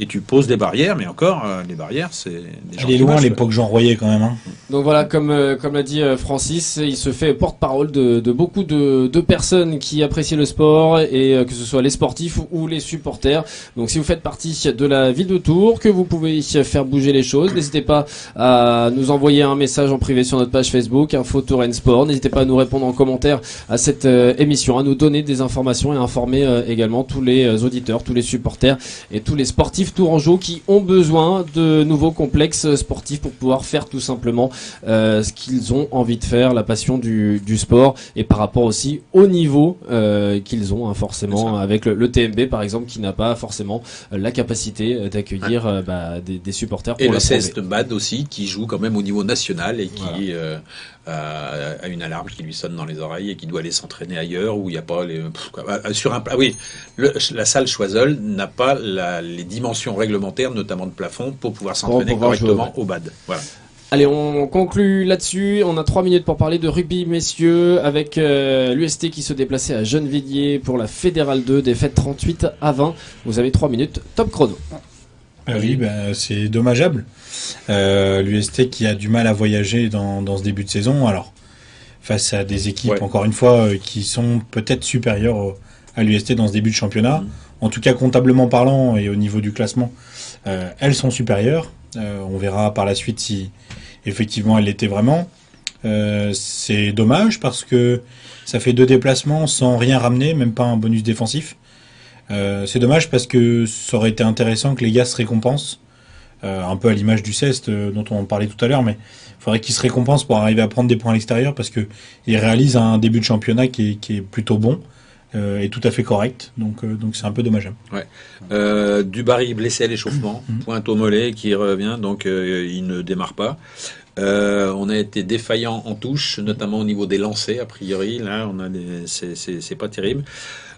et tu poses des barrières. Mais encore, les barrières, c'est des gens Elle est qui loin marchent, l'époque Jean Royer quand même. Hein. Donc voilà, comme l'a dit Francis, il se fait porte-parole de beaucoup de personnes qui apprécient le sport, et que ce soit les sportifs ou les supporters. Donc si vous faites partie de la ville de Tours, que vous pouvez faire bouger les choses, n'hésitez pas à nous envoyer un message en privé sur notre page Facebook, Info Tour and Sport. N'hésitez pas à nous répondre en commentaire à cette émission, à nous donner des informations et à informer également tous les auditeurs, tous les supporters et tous les sportifs tourangeaux qui ont besoin de nouveaux complexes sportifs pour pouvoir faire tout simplement ce qu'ils ont envie de faire, la passion du sport, et par rapport aussi au niveau qu'ils ont forcément avec le TMB par exemple, qui n'a pas forcément la capacité d'accueillir des supporters pour et le la CEST BAD aussi, qui joue quand même au niveau national et qui a une alarme qui lui sonne dans les oreilles et qui doit aller s'entraîner ailleurs où il n'y a pas les la salle Choiseul n'a pas les dimensions réglementaires, notamment de plafond, pour pouvoir s'entraîner correctement au BAD. Voilà. Allez, on conclut là-dessus. On a 3 minutes pour parler de rugby, messieurs, avec l'UST qui se déplaçait à Gennevilliers pour la Fédérale 2, défaite 38-20. Vous avez 3 minutes, top chrono. Oui, c'est dommageable. L'UST qui a du mal à voyager dans ce début de saison, alors face à des équipes, encore une fois, qui sont peut-être supérieures à l'UST dans ce début de championnat. En tout cas, comptablement parlant et au niveau du classement, elles sont supérieures. On verra par la suite si effectivement elles l'étaient vraiment. C'est dommage parce que ça fait 2 déplacements sans rien ramener, même pas un bonus défensif. C'est dommage parce que ça aurait été intéressant que les gars se récompensent, un peu à l'image du CEST dont on parlait tout à l'heure, mais il faudrait qu'ils se récompensent pour arriver à prendre des points à l'extérieur parce qu'ils réalisent un début de championnat qui est plutôt bon et tout à fait correct, donc c'est un peu dommageable. Dubarry blessé à l'échauffement, pointe au mollet qui revient, donc il ne démarre pas. On a été défaillant en touche, notamment au niveau des lancers, a priori. Là, c'est pas terrible.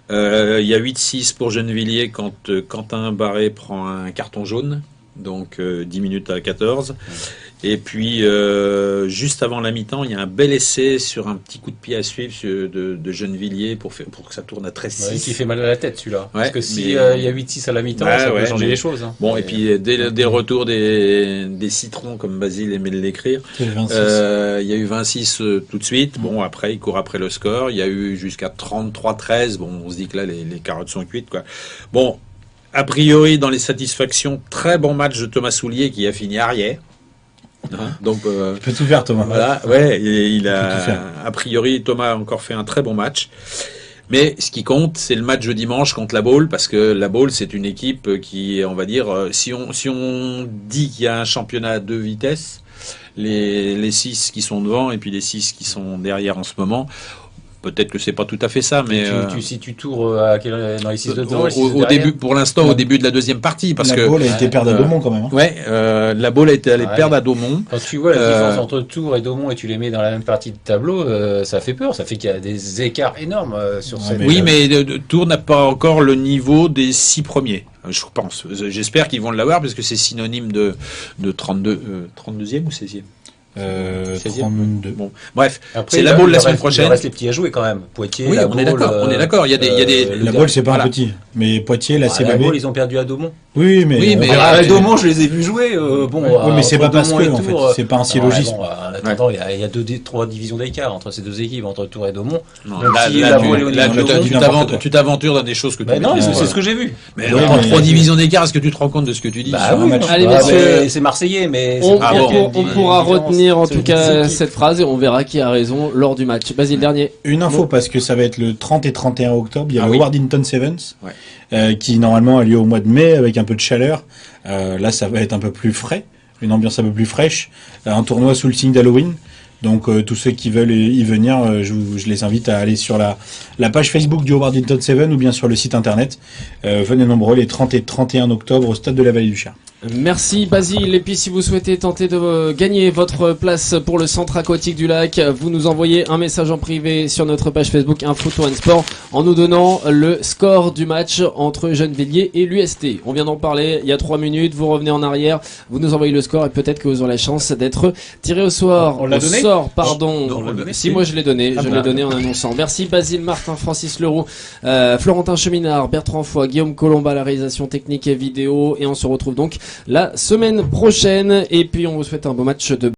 Il y a 8-6 pour Gennevilliers quand Quentin Barré prend un carton jaune, donc 10 minutes à 14. Et puis, juste avant la mi-temps, il y a un bel essai sur un petit coup de pied à suivre de Gennevilliers pour que ça tourne à 13-6. Ouais, qui fait mal à la tête, celui-là. Parce que s'il y a 8-6 à la mi-temps, ça peut changer les choses. Hein. Bon, et puis, dès le retour des citrons, comme Basile aimait l'écrire, il y a eu 26 tout de suite. Bon, après, il court après le score. Il y a eu jusqu'à 33-13. Bon, on se dit que là, les carottes sont cuites, quoi. Bon, a priori, dans les satisfactions, très bon match de Thomas Soulier qui a fini arrière. Donc, tu peux tout faire, Thomas. Voilà, ouais, il a priori, Thomas a encore fait un très bon match. Mais ce qui compte, c'est le match de dimanche contre la Baule, parce que la Baule, c'est une équipe qui, on va dire, si on dit qu'il y a un championnat à 2 vitesses, les 6 qui sont devant et puis les 6 qui sont derrière en ce moment. Peut-être que c'est pas tout à fait ça, mais tu situes Tours dans les 6 de devant, au début, pour l'instant, au début de la deuxième partie, parce que la Baule a été perdre à Daumont quand même. Hein. Ouais, la Baule a été allée perdre à Daumont. Quand tu vois la différence entre Tours et Daumont et tu les mets dans la même partie de tableau, ça fait peur. Ça fait qu'il y a des écarts énormes sur cette. Oui, mais Tours n'a pas encore le niveau des 6 premiers. Je pense. J'espère qu'ils vont l'avoir parce que c'est synonyme de 32e ou 16e. 32. Bon, bref, après, c'est la Baule la semaine prochaine. Il reste les petits à jouer quand même. Poitiers, oui, la on Baule, est d'accord. On est d'accord. Il y a des. La Baule, c'est pas un petit, mais Poitiers, la CBB. La Baule, ils ont perdu à Daumont. Oui, mais Daumont, je les ai vus jouer. Mais c'est pas parce que, en fait, c'est pas un syllogisme. En attendant, il y a 3 divisions d'écart entre ces 2 équipes, entre Tours et Daumont. Tu t'aventures dans des choses que tu non, c'est ce que j'ai vu. Mais en 3 divisions d'écart, est-ce que tu te rends compte de ce que tu dis? Allez, messieurs, c'est marseillais, mais on pourra retenir en tout cas cette phrase et on verra qui a raison lors du match. Basile, dernier. Une info, parce que ça va être le 30 et 31 octobre. Il y a le Wardington Sevens qui normalement a lieu au mois de mai avec un peu de chaleur. Là, ça va être un peu plus frais, une ambiance un peu plus fraîche. Un tournoi sous le signe d'Halloween. Donc tous ceux qui veulent y venir, je les invite à aller sur la page Facebook du Wardington Seven ou bien sur le site internet. Venez nombreux les 30 et 31 octobre au stade de la Vallée du Cher. Merci Basile, et puis si vous souhaitez tenter de gagner votre place pour le centre aquatique du lac, vous nous envoyez un message en privé sur notre page Facebook Info Tour Sport en nous donnant le score du match entre Gennevilliers et l'UST. On vient d'en parler il y a 3 minutes, vous revenez en arrière, vous nous envoyez le score et peut-être que vous aurez la chance d'être tiré au sort. On l'a donné ? Pardon. On l'a donné, Si, moi je l'ai donné, je l'ai donné en annonçant. Merci Basile, Martin, Francis Leroux, Florentin Cheminard, Bertrand Foy, Guillaume Colomba, la réalisation technique et vidéo, et on se retrouve donc la semaine prochaine, et puis on vous souhaite un beau match de